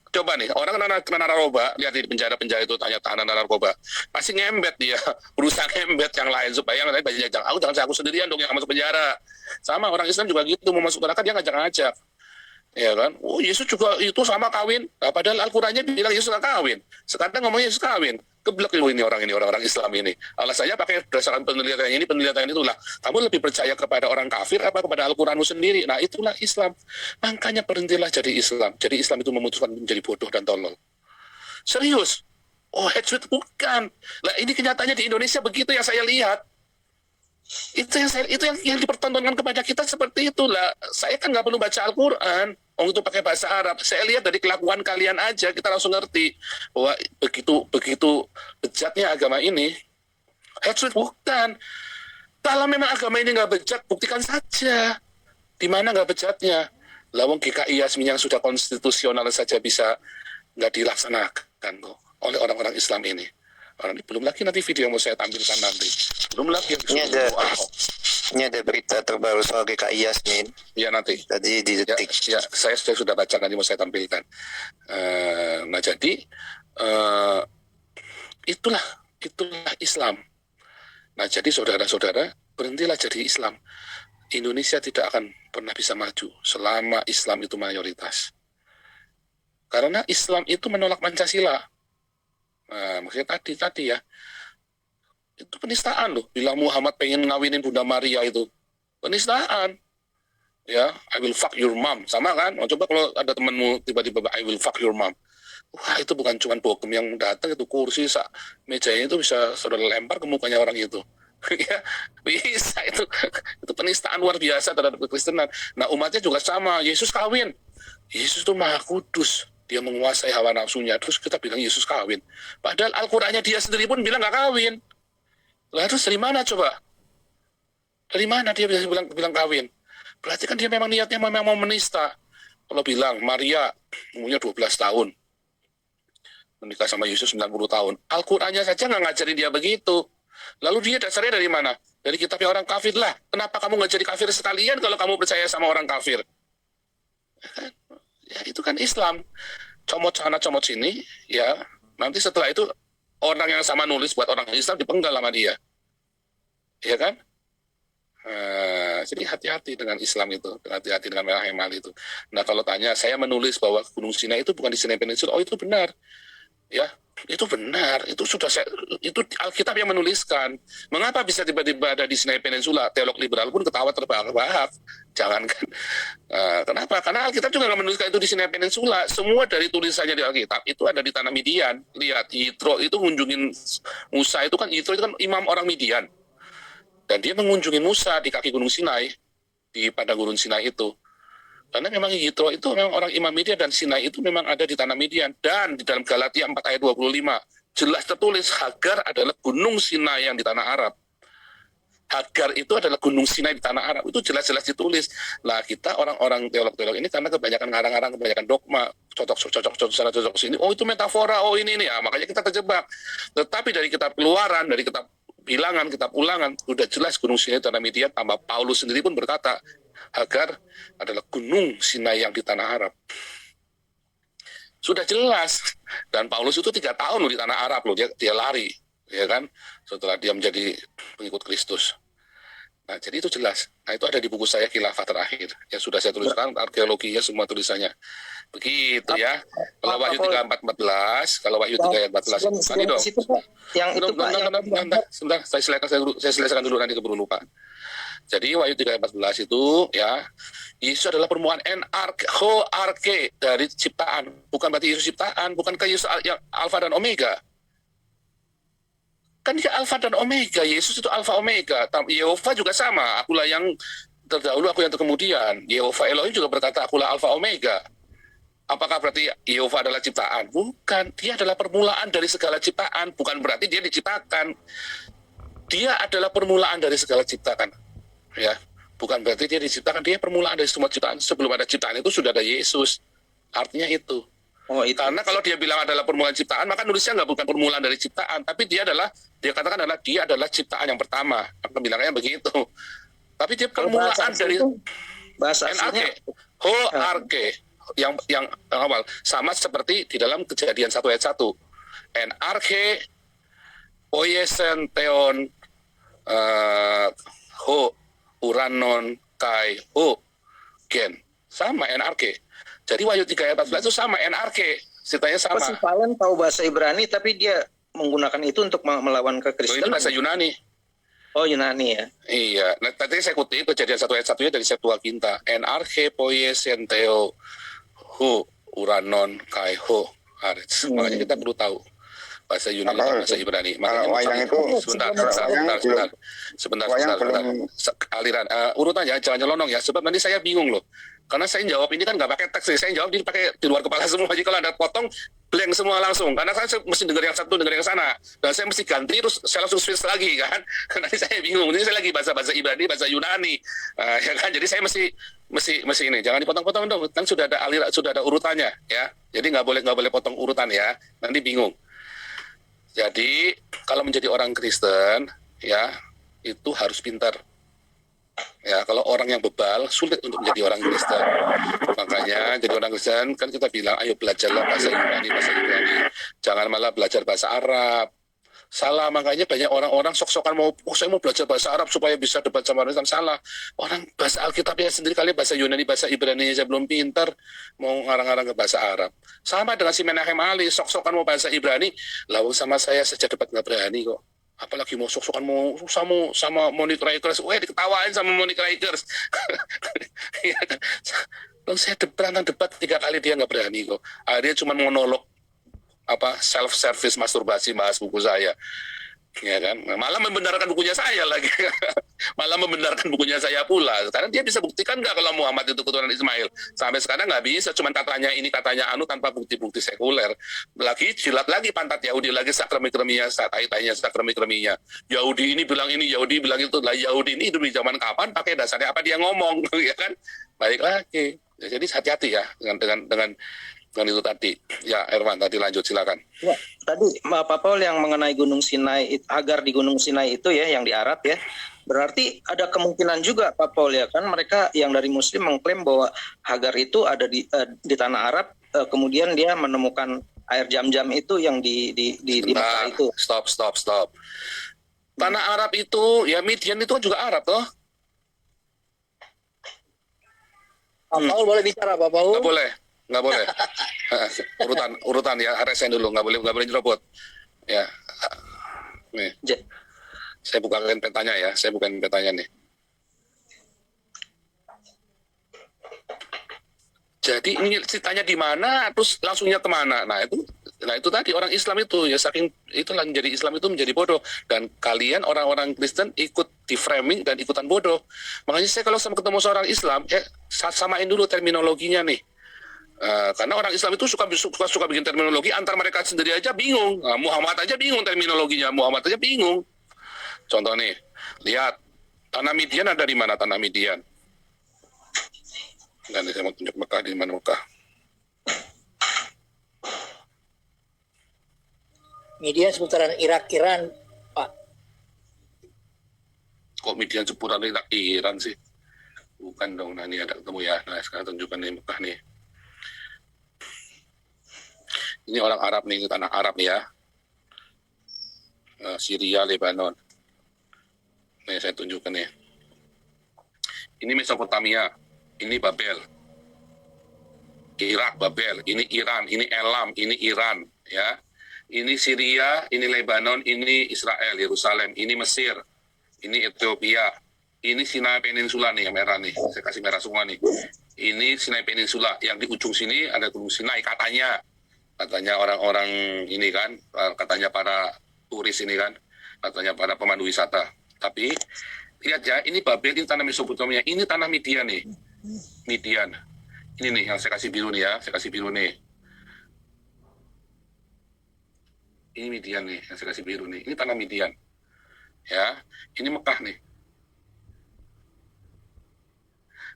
Coba nih, orang kena narkoba, lihat di penjara-penjara itu tanya tahanan narkoba. Pasti ngembet dia, berusaha ngembet yang lain supaya yang lain jangan aku sendirian dong yang masuk penjara. Sama orang Islam juga gitu, mau masuk neraka dia ngajak-ngajak. Ya kan? Oh, Yesus juga itu sama kawin. Nah, padahal Al-Qur'annya bilang Yesus nggak kawin. Sekarang ngomongnya Yesus kawin. Keblek ini orang Islam ini. Alasannya pakai berdasarkan penelitian itulah. Kamu lebih percaya kepada orang kafir apa kepada Al-Qur'anmu sendiri? Nah, itulah Islam. Makanya berhentilah jadi Islam. Jadi Islam itu memutuskan menjadi bodoh dan tolol. Serius. Oh, hatred bukan. Lah ini kenyataannya di Indonesia begitu yang saya lihat. Itu yang dipertontonkan kepada kita seperti itulah. Saya kan nggak perlu baca Al-Qur'an. Untuk pakai bahasa Arab, saya lihat dari kelakuan kalian aja kita langsung ngerti bahwa begitu bejatnya agama ini. Hatred bukan. Kalau memang agama ini nggak bejat, buktikan saja di mana nggak bejatnya. Lawang GKI Yasmin yang sudah konstitusional saja bisa nggak dilaksanakan kok oleh orang-orang Islam ini. Belum lagi nanti video yang mau saya tampilkan nanti. Belum lagi yang ini ada berita terbaru soal GKI Yasmin. Ya nanti. Tadi di Detik. Ya, saya sudah baca nanti mau saya tampilkan. Nah jadi itulah Islam. Nah jadi saudara-saudara berhentilah jadi Islam. Indonesia tidak akan pernah bisa maju selama Islam itu mayoritas. Karena Islam itu menolak Pancasila. Nah, maksudnya tadi ya. Itu penistaan loh. Bilang Muhammad pengen ngawinin Bunda Maria itu. Penistaan. Ya, I will fuck your mom. Sama kan? Coba kalau ada temanmu tiba-tiba I will fuck your mom. Wah, itu bukan cuma bogem yang datang, itu kursi, mejanya itu bisa saudara lempar ke mukanya orang itu. Ya, bisa itu penistaan luar biasa terhadap kekristenan. Nah, umatnya juga sama. Yesus kawin. Yesus itu Maha Kudus. Dia menguasai hawa nafsunya. Terus kita bilang Yesus kawin. Padahal Al-Qur'annya dia sendiri pun bilang nggak kawin. Lalu terus dari mana coba? Dari mana dia bisa bilang kawin? Berarti kan dia memang niatnya memang mau menista. Kalau bilang Maria umurnya 12 tahun. Menikah sama Yesus 90 tahun. Al-Qur'annya saja nggak ngajarin dia begitu. Lalu dia dasarnya dari mana? Dari kitabnya orang kafir lah. Kenapa kamu nggak jadi kafir sekalian kalau kamu percaya sama orang kafir? Ya itu kan Islam. Comot sana comot sini. Ya nanti setelah itu orang yang sama nulis buat orang Islam dipenggal sama dia. Ya kan? Jadi hati-hati dengan Islam itu. Hati-hati dengan merah emal itu. Nah kalau tanya, saya menulis bahwa Gunung Sinai itu bukan di Sinai Peninsula. Oh itu benar. Ya, itu benar. Itu Alkitab yang menuliskan. Mengapa bisa tiba-tiba ada di Sinai Peninsula? Teolog liberal pun ketawa terbahak-bahak. Jangankan. Kenapa? Karena Alkitab juga nggak menuliskan itu di Sinai Peninsula. Semua dari tulisannya di Alkitab itu ada di tanah Midian. Lihat, Yitro itu mengunjungin Musa itu kan, Yitro itu kan imam orang Midian. Dan dia mengunjungi Musa di kaki Gunung Sinai, di pada Gunung Sinai itu. Karena memang Yitro itu memang orang imam Midian dan Sinai itu memang ada di tanah Midian. Dan di dalam Galatia 4 ayat 25 jelas tertulis Hagar adalah gunung Sinai yang di tanah Arab. Hagar itu adalah gunung Sinai di tanah Arab. Itu jelas-jelas ditulis. Lah kita orang-orang teolog-teolog ini karena kebanyakan ngarang-ngarang, kebanyakan dogma, cocok sana, cocok sini. Oh itu metafora, oh ini. Makanya kita terjebak. Tetapi dari kitab Keluaran, dari kitab Bilangan, kitab Ulangan, sudah jelas gunung Sinai tanah Midian. Tambah Paulus sendiri pun berkata, Hagar adalah gunung Sinai yang di tanah Arab. Sudah jelas. Dan Paulus itu 3 tahun loh di tanah Arab loh, dia lari, ya kan? Setelah dia menjadi pengikut Kristus. Nah, jadi itu jelas. Nah, itu ada di buku saya Khilafah Terakhir yang sudah saya tuliskan, arkeologinya semua tulisannya. Begitu ya. Kalau Wahyu 34:14, kalau Wahyu 34:14, nanti dong. Yang itu Pak, sebentar, saya selesaikan dulu, nanti keburu lupa. Jadi Wahyu 3:14 itu ya, Yesus adalah permulaan arke dari ciptaan, bukan berarti Yesus ciptaan, bukan kayak Yesus yang Alfa dan Omega. Kan dia Alfa dan Omega, Yesus itu Alfa Omega. Yehova juga sama, akulah yang terdahulu, aku yang terkemudian. Yehova Elohim juga berkata, akulah Alfa Omega. Apakah berarti Yehova adalah ciptaan? Bukan, dia adalah permulaan dari segala ciptaan. Bukan berarti dia diciptakan. Dia adalah permulaan dari segala ciptaan. Ya, bukan berarti dia diciptakan, dia permulaan dari semua ciptaan. Sebelum ada ciptaan itu sudah ada Yesus. Artinya itu. Oh, itu. Karena kalau dia bilang adalah permulaan ciptaan, maka nulisnya nggak bukan permulaan dari ciptaan, tapi dia katakan dia adalah ciptaan yang pertama. Maka bilangnya begitu. Tapi dia permulaan dari bahasa NRK, ho arke yang awal, sama seperti di dalam Kejadian 1 ayat 1. NRK oiesen theon ho uranon kai ho gen, sama NRK. Jadi Wahyu 3 ayat 14 itu sama, NRK, ceritanya sama. Si Valen tahu bahasa Ibrani, tapi dia menggunakan itu untuk melawan kekristenan. Itu bahasa Yunani. Oh, Yunani ya? Iya, nah tadi saya kutip Kejadian 1 ayat 1-nya dari Septuaginta. NRK poiesen theo hu uranon kai ho aretz. Makanya kita perlu tahu bahasa Yunani dan bahasa Ibrani. Makanya wayang itu sebentar. Aliran urutannya jangan nyelonong ya, sebab nanti saya bingung loh. Karena saya jawab ini kan nggak pakai teks, saya jawab pakai di luar kepala semua. Jadi kalau ada potong, blank semua langsung. Karena saya mesti dengar yang satu, dengar yang sana. Dan saya mesti ganti, terus saya langsung switch lagi kan. Nanti saya bingung. Ini saya lagi bahasa Ibrani, bahasa Yunani. Ya kan, jadi saya mesti ini. Jangan dipotong-potong dong. Kan sudah ada aliran, sudah ada urutannya ya. Jadi nggak boleh potong urutan ya. Nanti bingung. Jadi kalau menjadi orang Kristen ya, itu harus pintar. Ya, kalau orang yang bebal sulit untuk menjadi orang Kristen. Makanya jadi orang Kristen kan kita bilang, ayo belajarlah bahasa Ibrani. Jangan malah belajar bahasa Arab. Salah, makanya banyak orang-orang sok-sokan saya mau belajar bahasa Arab supaya bisa debat sama orang Islam. Salah. Orang bahasa Alkitabnya sendiri kali bahasa Yunani, bahasa Ibrani saya belum pintar, mau ngarang-ngarang ke bahasa Arab. Sama dengan si Menachem Ali, sok-sokan mau bahasa Ibrani, lawang sama saya sejak debat nggak berani kok. Apalagi mau sok-sokan mau sama Monique Rikers, diketawain sama Monique Rikers. Ya kan? Lalu saya debat 3 kali dia nggak berani kok. Dia cuma monolog self-service masturbasi bahas buku saya. Ya kan? Malah membenarkan bukunya saya lagi. Malah membenarkan bukunya saya pula. Sekarang dia bisa buktikan nggak kalau Muhammad itu keturunan Ismail? Sampai sekarang nggak bisa, cuma katanya ini katanya anu tanpa bukti-bukti sekuler. Lagi jilat lagi pantat Yahudi, lagi sakrami-kreminya, tai-tainya sakrami-kreminya. Yahudi ini bilang ini, Yahudi bilang itu. Lah Yahudi ini hidup di zaman kapan? Pakai dasarnya apa dia ngomong, ya kan? Baik lagi. Jadi hati-hati ya dengan itu tadi. Ya, Erwan tadi lanjut silakan. Ya, tadi Pak Paul yang mengenai Gunung Sinai, Hagar di Gunung Sinai itu ya, yang di Arab ya. Berarti ada kemungkinan juga Pak Paul ya, kan mereka yang dari Muslim mengklaim bahwa Hagar itu ada di tanah Arab, kemudian dia menemukan air jam-jam itu yang di Mekah itu. Stop. Tanah Arab itu, ya Midian itu kan juga Arab toh? Pak Paul boleh bicara, Pak Paul? Nggak boleh. urutan ya, resign dulu, nggak boleh nyerobot. Ya, nih. Saya bukakan petanya ya, nih. Jadi ini ceritanya di mana, terus langsungnya kemana? Nah itu tadi orang Islam itu ya, saking itulah menjadi Islam itu menjadi bodoh, dan kalian orang-orang Kristen ikut di framing dan ikutan bodoh. Makanya saya kalau ketemu seorang Islam, samain dulu terminologinya nih. Karena orang Islam itu suka bikin terminologi antar mereka sendiri aja bingung. Muhammad aja bingung terminologinya, Muhammad aja bingung. Contoh nih, lihat tanah Midian ada di mana tanah Midian? Dan saya mau tunjuk Mekah, di mana Mekah? Midian seputaran Irak-Iran, Pak. Kok Midian seputaran Iran sih? Bukan dong, nah ini ada ketemu ya. Nah sekarang tunjukkan nih Mekah nih. Ini orang Arab nih, ini tanah Arab nih ya. Syria, Lebanon. Nih saya tunjukkan nih. Ini Mesopotamia, ini Babel. Irak, Babel, ini Iran, ini Elam, ini Iran, ya. Ini Syria, ini Lebanon, ini Israel, Yerusalem, ini Mesir, ini Ethiopia, ini Sinai Peninsula nih yang merah nih, saya kasih merah semua nih. Ini Sinai Peninsula, yang di ujung sini ada Gunung Sinai katanya orang-orang ini kan, katanya para turis ini kan, katanya para pemandu wisata. Tapi lihat ya, ini Babel, ini tanah Mesopotamia, ini tanah Midian nih, Midian. Ini nih yang saya kasih biru nih ya, saya kasih biru nih. Ini Midian nih, yang saya kasih biru nih. Ini tanah Midian. Ya, ini Mekah nih.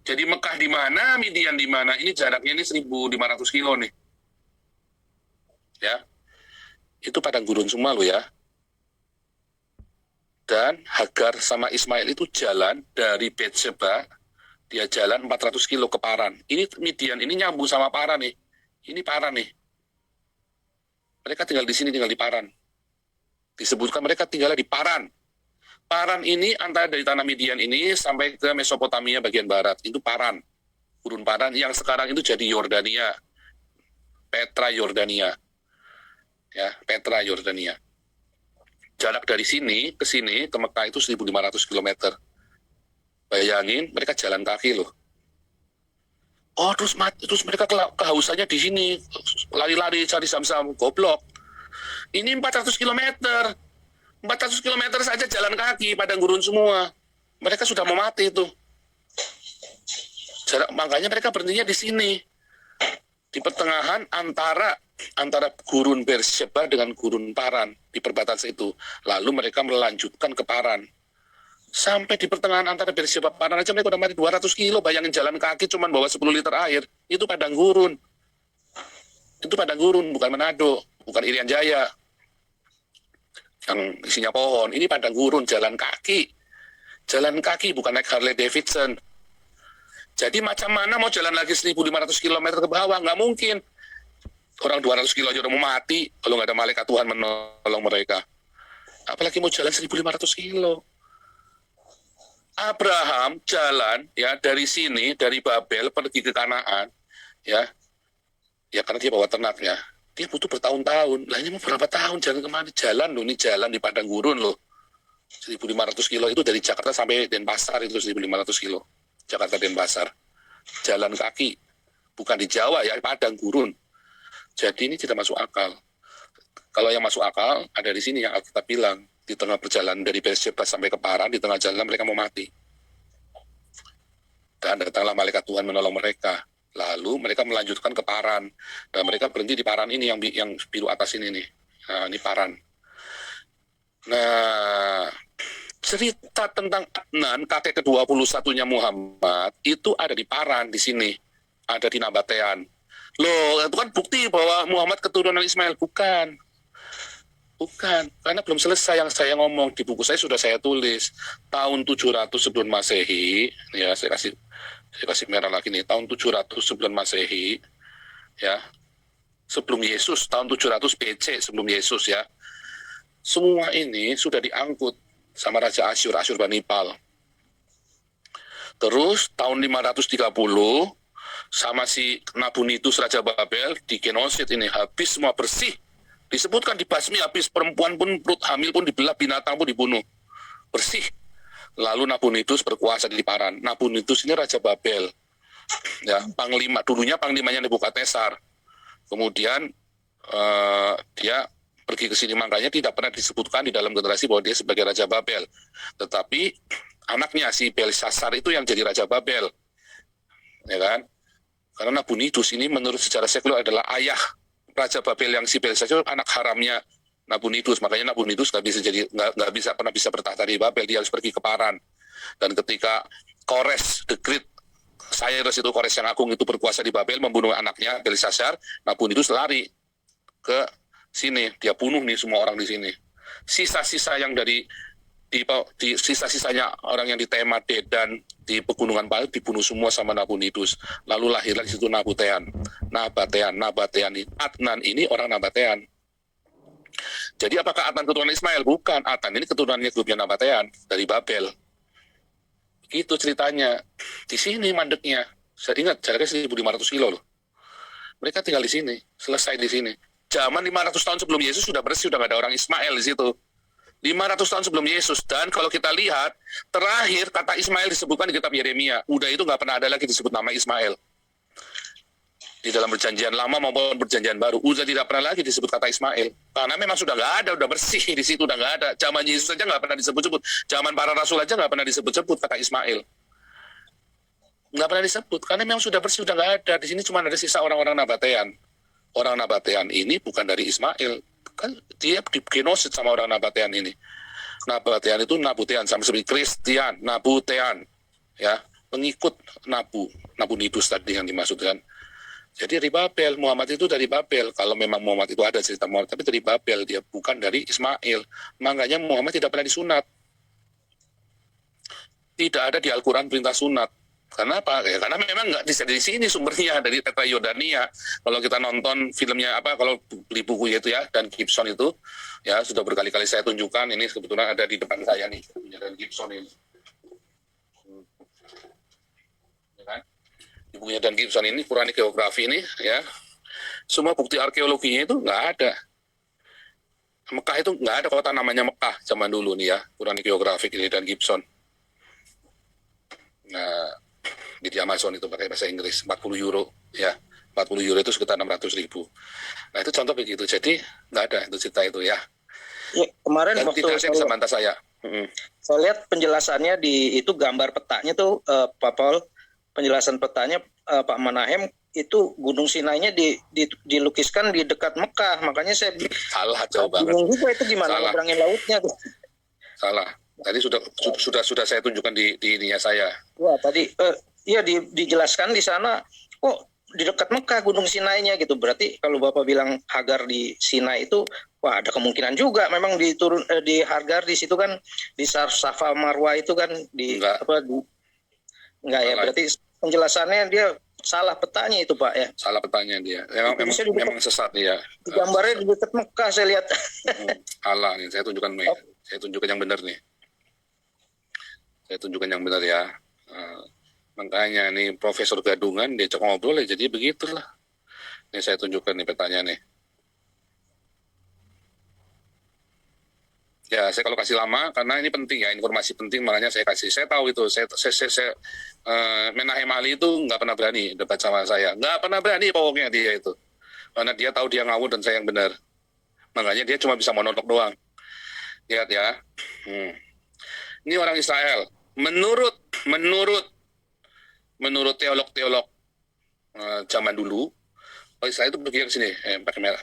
Jadi Mekah di mana, Midian di mana? Ini jaraknya ini 1.500 kilo nih. Ya, itu padang gurun semua lo ya. Dan Hagar sama Ismail itu jalan dari Bethsheba, dia jalan 400 kilo ke Paran. Ini Midian, ini nyambung sama Paran nih. Ini Paran nih. Mereka tinggal di sini, tinggal di Paran. Disebutkan mereka tinggal di Paran. Paran ini antara dari tanah Midian ini sampai ke Mesopotamia bagian barat. Itu Paran. Gurun Paran yang sekarang itu jadi Yordania. Petra Yordania. Ya, Petra Yordania. Jarak dari sini ke sini ke Mekah itu 1.500 km. Bayangin, mereka jalan kaki loh. Oh, terus mereka kehausannya di sini, lari-lari cari zam-zam, goblok. Ini 400 km. 400 km saja jalan kaki, padang gurun semua. Mereka sudah mau mati itu. Makanya mereka berhentinya di sini. Di pertengahan antara gurun Beersheba dengan gurun Paran, di perbatasan itu. Lalu mereka melanjutkan ke Paran. Sampai di pertengahan antara Beersheba Paran aja mereka udah mati 200 kilo. Bayangin jalan kaki cuma bawa 10 liter air. Itu padang gurun. Itu padang gurun, bukan Manado, bukan Irian Jaya yang isinya pohon. Ini padang gurun, jalan kaki. Jalan kaki, bukan naik Harley Davidson. Jadi macam mana mau jalan lagi 1.500 km ke bawah? Nggak mungkin. Orang 200 kilo aja udah mau mati kalau nggak ada malaikat Tuhan menolong mereka. Apalagi mau jalan 1.500 kilo. Abraham jalan ya dari sini, dari Babel pergi ke Kanaan, ya karena dia bawa ternaknya. Dia butuh bertahun-tahun. Lah ini mau berapa tahun jalan kemana? Jalan loh, ini jalan di padang gurun loh. 1.500 kilo itu dari Jakarta sampai Denpasar itu 1.500 kilo. Jakarta Denpasar. Jalan kaki. Bukan di Jawa ya, padang gurun. Jadi ini tidak masuk akal. Kalau yang masuk akal ada di sini yang Alkitab bilang. Di tengah perjalanan dari Beersheba sampai ke Paran, di tengah jalan mereka mau mati. Dan datanglah malaikat Tuhan menolong mereka. Lalu mereka melanjutkan ke Paran. Dan mereka berhenti di Paran ini yang biru atas ini nih. Nah, ini Paran. Nah, cerita tentang Adnan, kakek ke-21-nya Muhammad, itu ada di Paran di sini. Ada di Nabatean. Loh, itu kan bukti bahwa Muhammad keturunan Ismail. Bukan, karena belum selesai yang saya ngomong. Di buku saya sudah saya tulis tahun 700 sebelum Masehi, ya saya kasih merah lagi nih, tahun 700 sebelum Masehi, ya sebelum Yesus, tahun 700 BC sebelum Yesus ya. Semua ini sudah diangkut sama Raja Asyurbanipal. Terus tahun 530 sama si Nabonidus Raja Babel digenosid ini, habis semua bersih. Disebutkan dibasmi habis, perempuan pun, perut hamil pun dibelah, binatang pun dibunuh. Bersih. Lalu Nabonidus berkuasa di Paran. Nabonidus ini Raja Babel. Ya, panglima, dulunya panglimanya Nebukadnezar. Kemudian dia pergi ke sini, makanya tidak pernah disebutkan di dalam generasi bahwa dia sebagai Raja Babel. Tetapi anaknya si Belshazzar itu yang jadi Raja Babel. Ya kan? Karena Nabonidus ini menurut sejarah sekuler adalah ayah Raja Babel yang si Belshazzar, anak haramnya Nabonidus. Makanya Nabonidus nggak pernah bisa bertahta di Babel. Dia harus pergi ke Paran. Dan ketika Kores the Great, Cyrus itu Kores yang agung itu berkuasa di Babel, membunuh anaknya Belshazzar, Nabonidus lari ke sini. Dia bunuh nih semua orang di sini. Sisa-sisa yang dari di sisa-sisanya orang yang di Tema Dedan di pegunungan Pale dibunuh semua sama Nabonidus. Lalu lahirlah di situ Nabatean. Adnan ini orang Nabatean. Jadi apakah Adnan keturunan Ismail? Bukan. Adnan ini keturunannya grupnya Nabatean dari Babel. Begitu ceritanya. Di sini mandeknya. Saya ingat jaraknya 1.500 kilo loh. Mereka tinggal di sini, selesai di sini. Zaman 500 tahun sebelum Yesus sudah bersih, sudah nggak ada orang Ismail di situ. 500 tahun sebelum Yesus. Dan kalau kita lihat, terakhir kata Ismail disebutkan di kitab Yeremia. Udah itu nggak pernah ada lagi disebut nama Ismail. Di dalam perjanjian lama maupun perjanjian baru. Udah tidak pernah lagi disebut kata Ismail. Karena memang sudah nggak ada, udah bersih di situ, udah nggak ada. Zaman Yesus saja nggak pernah disebut-sebut. Zaman para rasul aja nggak pernah disebut-sebut kata Ismail. Nggak pernah disebut, karena memang sudah bersih, sudah nggak ada. Di sini cuma ada sisa orang-orang Nabatean. Orang Nabatean ini bukan dari Ismail. Kan dia digenosid sama orang Nabatean ini. Nabatean itu Nabutean, sama seperti Kristian, Nabutean, ya, pengikut Nabonidus tadi yang dimaksudkan. Jadi dari Babel, Muhammad itu dari Babel. Kalau memang Muhammad itu ada cerita Muhammad, tapi dari Babel, dia bukan dari Ismail. Makanya Muhammad tidak pernah disunat. Tidak ada di Al-Quran perintah sunat. Kenapa? Ya, karena memang nggak bisa dari sini sumbernya, dari Tetrayodania. Kalau kita nonton filmnya kalau beli bukunya itu ya, dan Gibson itu, ya sudah berkali-kali saya tunjukkan, ini kebetulan ada di depan saya nih, bukunya Dan Gibson ini. Ya kan? Di bukunya Dan Gibson ini, Quranic Geography ini, ya, semua bukti arkeologinya itu nggak ada. Mekah itu nggak ada kota namanya Mekah zaman dulu nih ya, Quranic Geography ini Dan Gibson. Nah, di Amazon itu pakai bahasa Inggris, 40 euro, ya, 40 euro itu sekitar 600.000. Nah itu contoh begitu, jadi nggak ada itu cerita itu ya. Ya, kemarin dan waktu tidak ada yang bisa bantah saya. Saya lihat penjelasannya di itu gambar petanya tuh Pak Paul, penjelasan petanya Pak Manahem itu Gunung Sinainya dilukiskan di dekat Mekah, makanya saya salah jauh banget. Bingung juga itu gimana nyebrangin lautnya tuh. Salah. Tadi sudah saya tunjukkan di ininya saya. Wah tadi iya dijelaskan di sana, di dekat Mekah Gunung Sinainya gitu. Berarti kalau Bapak bilang Hagar di Sinai itu, wah ada kemungkinan juga memang di Hagar di situ kan, di Safa Marwah itu kan enggak ya, berarti penjelasannya dia salah petanya itu Pak ya. Salah petanya dia. Memang sesat dia. Di gambarnya di dekat Mekah saya lihat. Salah nih, saya tunjukkan nih. Saya tunjukkan yang benar nih. Saya tunjukkan yang benar ya. Makanya nih Profesor Gadungan diajak ngobrol ya, jadi begitulah. Ini saya tunjukkan nih petanya nih. Ya, saya kalau kasih lama karena ini penting ya, informasi penting, makanya saya kasih. Saya tahu itu, saya Menahem Ali itu nggak pernah berani debat sama saya, nggak pernah berani pokoknya dia itu, karena dia tahu dia ngawur dan saya yang benar. Makanya dia cuma bisa monolog doang. Lihat ya, ini orang Israel. Menurut teolog-teolog zaman dulu, orang Israel itu pergi ke sini, pakai merah.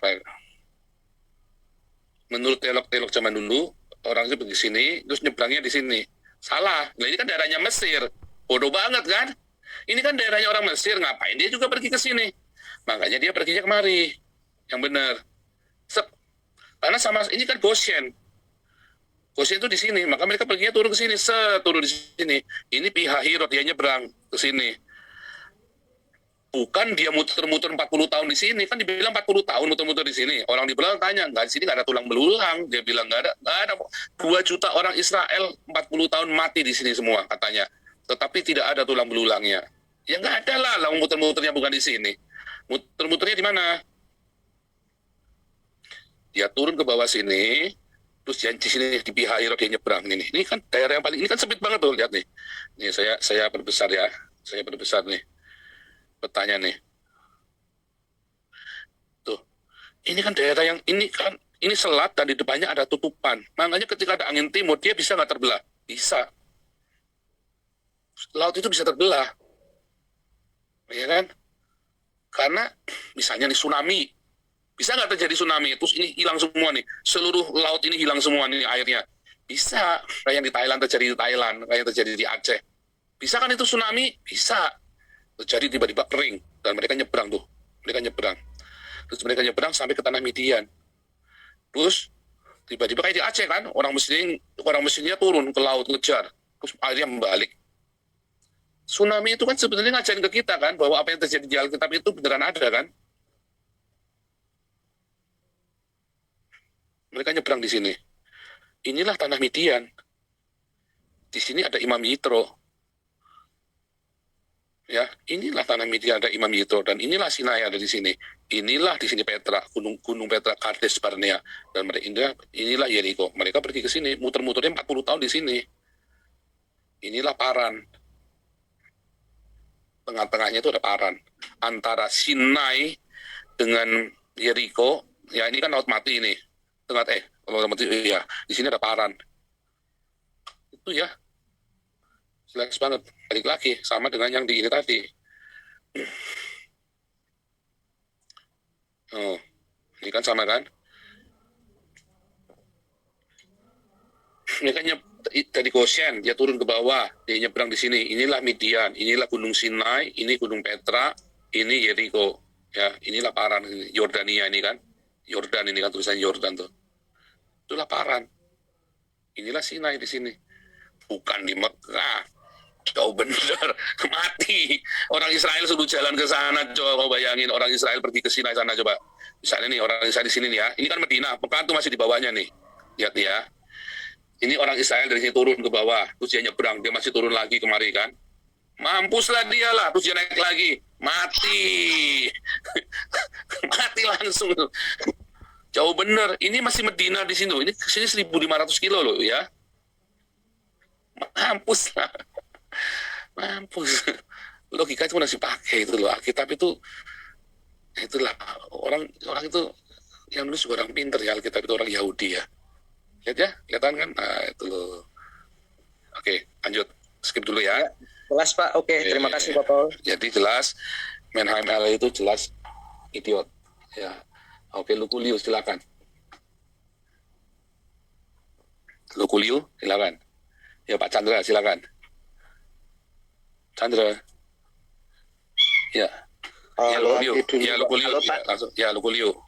Menurut teolog-teolog zaman dulu, orang itu pergi sini, terus nyebrangnya di sini. Salah. Nah, ini kan daerahnya Mesir. Bodoh banget kan? Ini kan daerahnya orang Mesir, ngapain dia juga pergi ke sini? Makanya dia perginya kemari. Yang benar. Karena sama ini kan Goshen. Goshen itu di sini, maka mereka perginya turun ke sini, turun di sini. Ini Pihahirot, dia nyebrang ke sini. Bukan dia muter-muter 40 tahun di sini, kan dibilang 40 tahun muter-muter di sini. Orang di belakang tanya, nggak di sini nggak ada tulang belulang. Dia bilang nggak ada. 2 juta orang Israel 40 tahun mati di sini semua katanya. Tetapi tidak ada tulang belulangnya. Ya nggak ada lah, muter-muternya bukan di sini. Muter-muternya di mana? Dia turun ke bawah sini, terus di sini di Pihahirot dia nyebrang ini. Ini kan daerah yang paling, ini kan sempit banget tuh, lihat nih. Nih saya perbesar ya, saya perbesar nih. Petanya nih. Tuh. Ini kan daerah yang ini selat dan di depannya ada tutupan. Makanya ketika ada angin timur dia bisa nggak terbelah? Bisa. Laut itu bisa terbelah. Ya kan? Karena misalnya nih tsunami. Bisa nggak terjadi tsunami? Terus ini hilang semua nih. Seluruh laut ini hilang semua nih airnya. Bisa. Kayak yang di Thailand terjadi di Thailand. Kayak yang terjadi di Aceh. Bisa kan itu tsunami? Bisa. Terjadi tiba-tiba kering. Dan mereka nyebrang tuh. Mereka nyebrang. Terus mereka nyebrang sampai ke tanah Midian. Terus Tiba-tiba kayak di Aceh kan, orang Mesirnya turun ke laut ngejar, terus akhirnya membalik. Tsunami itu kan sebenarnya ngajarin ke kita kan, bahwa apa yang terjadi di Alkitab itu beneran ada kan. Mereka nyebrang di sini. Inilah tanah Midian. Di sini ada Imam Yitro. Ya, inilah tanah Midian ada Imam Yitro, dan inilah Sinai ada di sini. Inilah di sini Petra, gunung Petra, Kades Barnea, dan inilah Yeriko. Mereka pergi ke sini, muter-muternya 40 tahun di sini. Inilah Paran. Tengah-tengahnya itu ada Paran. Antara Sinai dengan Yeriko, ya ini kan laut mati ini. Laut mati, ya, di sini ada Paran. Itu ya. Jelas banget. Balik lagi sama dengan yang di ini tadi. Oh, ini kan sama kan? Ini kan dari Goshen, dia turun ke bawah, dia nyebrang di sini. Inilah Midian, inilah Gunung Sinai, ini Gunung Petra, ini Yeriko. Ya, inilah Paran, Yordania ini kan. Yordan ini kan tulisan Yordan tuh. Itulah Paran. Inilah Sinai di sini. Bukan di Mekah. Jauh bener, mati. Orang Israel suruh jalan ke sana, coba kau bayangin orang Israel pergi ke Sinai sana coba. Misalnya nih orang Israel di sini nih ya, ini kan Medina, Mekah tuh masih di bawahnya nih. Lihat nih ya. Ini orang Israel dari sini turun ke bawah, terus dia nyebrang, dia masih turun lagi kemari kan. Mampuslah dia lah, terus dia naik lagi, mati. Mati langsung. Jauh bener, ini masih Medina di sini loh. Ini kesini 1.500 kilo loh ya. Mampus lah. Mampus. Logika itu masih pakai itu loh. Alkitab itu itulah orang itu yang nulis juga orang pinter ya. Alkitab itu orang Yahudi ya. Lihat ya, kelihatan kan? Nah, itu loh. Oke, lanjut. Skip dulu ya. Jelas Pak. Oke, terima kasih Pak Paul. Jadi jelas Menhaim L itu jelas idiot. Ya. Oke, Lukulio silakan. Lukulio silakan. Ya Pak Chandra silakan. Chandra. Ya. Ya Lukulio. Ya Lukulio. Halo, Pak. Ya, langsung. Ya Lukulio.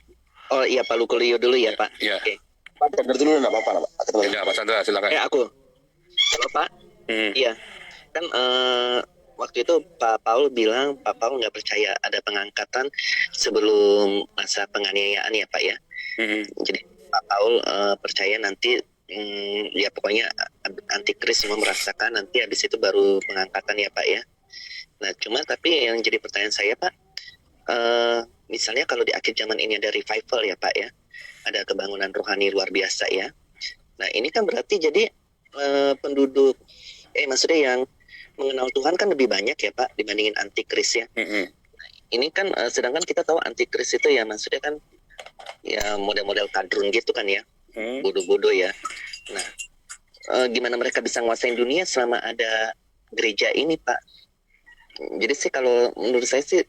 Oh iya Pak Lukulio dulu ya Pak. Ya. Oke. Pak dengar dulu nggak apa-apa Pak. Ya Pak Chandra silakan. Aku. Halo Pak. Iya. Kan waktu itu Pak Paul bilang Pak Paul nggak percaya ada pengangkatan sebelum masa penganiayaan ya Pak ya. Jadi Pak Paul percaya nanti ya pokoknya antikris semua merasakan nanti habis itu baru pengangkatan ya Pak ya. Nah cuma tapi yang jadi pertanyaan saya Pak, misalnya kalau di akhir zaman ini ada revival ya Pak ya, ada kebangunan rohani luar biasa ya. Nah ini kan berarti jadi penduduk maksudnya yang mengenal Tuhan kan lebih banyak ya Pak dibandingin antikris ya. Ini kan sedangkan kita tahu antikris itu ya maksudnya kan ya model-model kadrun gitu kan ya, bodoh-bodoh ya. Nah gimana mereka bisa nguasain dunia selama ada gereja ini Pak? Jadi sih kalau menurut saya sih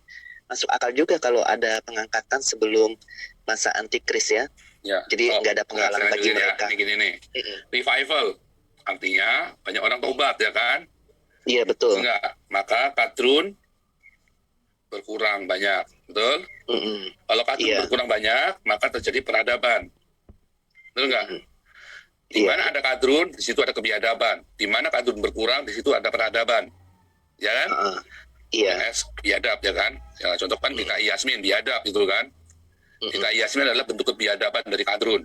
masuk akal juga kalau ada pengangkatan sebelum masa antikris ya. Ya. Jadi nggak ada penghalang bagi mereka. Ya. Gini nih. Revival artinya banyak orang taubat ya kan? Iya betul. Enggak, maka kadrun berkurang banyak, betul? Kalau kadrun berkurang banyak, maka terjadi peradaban, betul nggak? Di mana ada kadrun, di situ ada kebiadaban. Di mana kadrun berkurang, di situ ada peradaban, ya kan? Iya. Biadab ya kan? Ya, contoh kan DKI Yasmin, biadab gitu kan? DKI Yasmin adalah bentuk kebiadaban dari kadrun.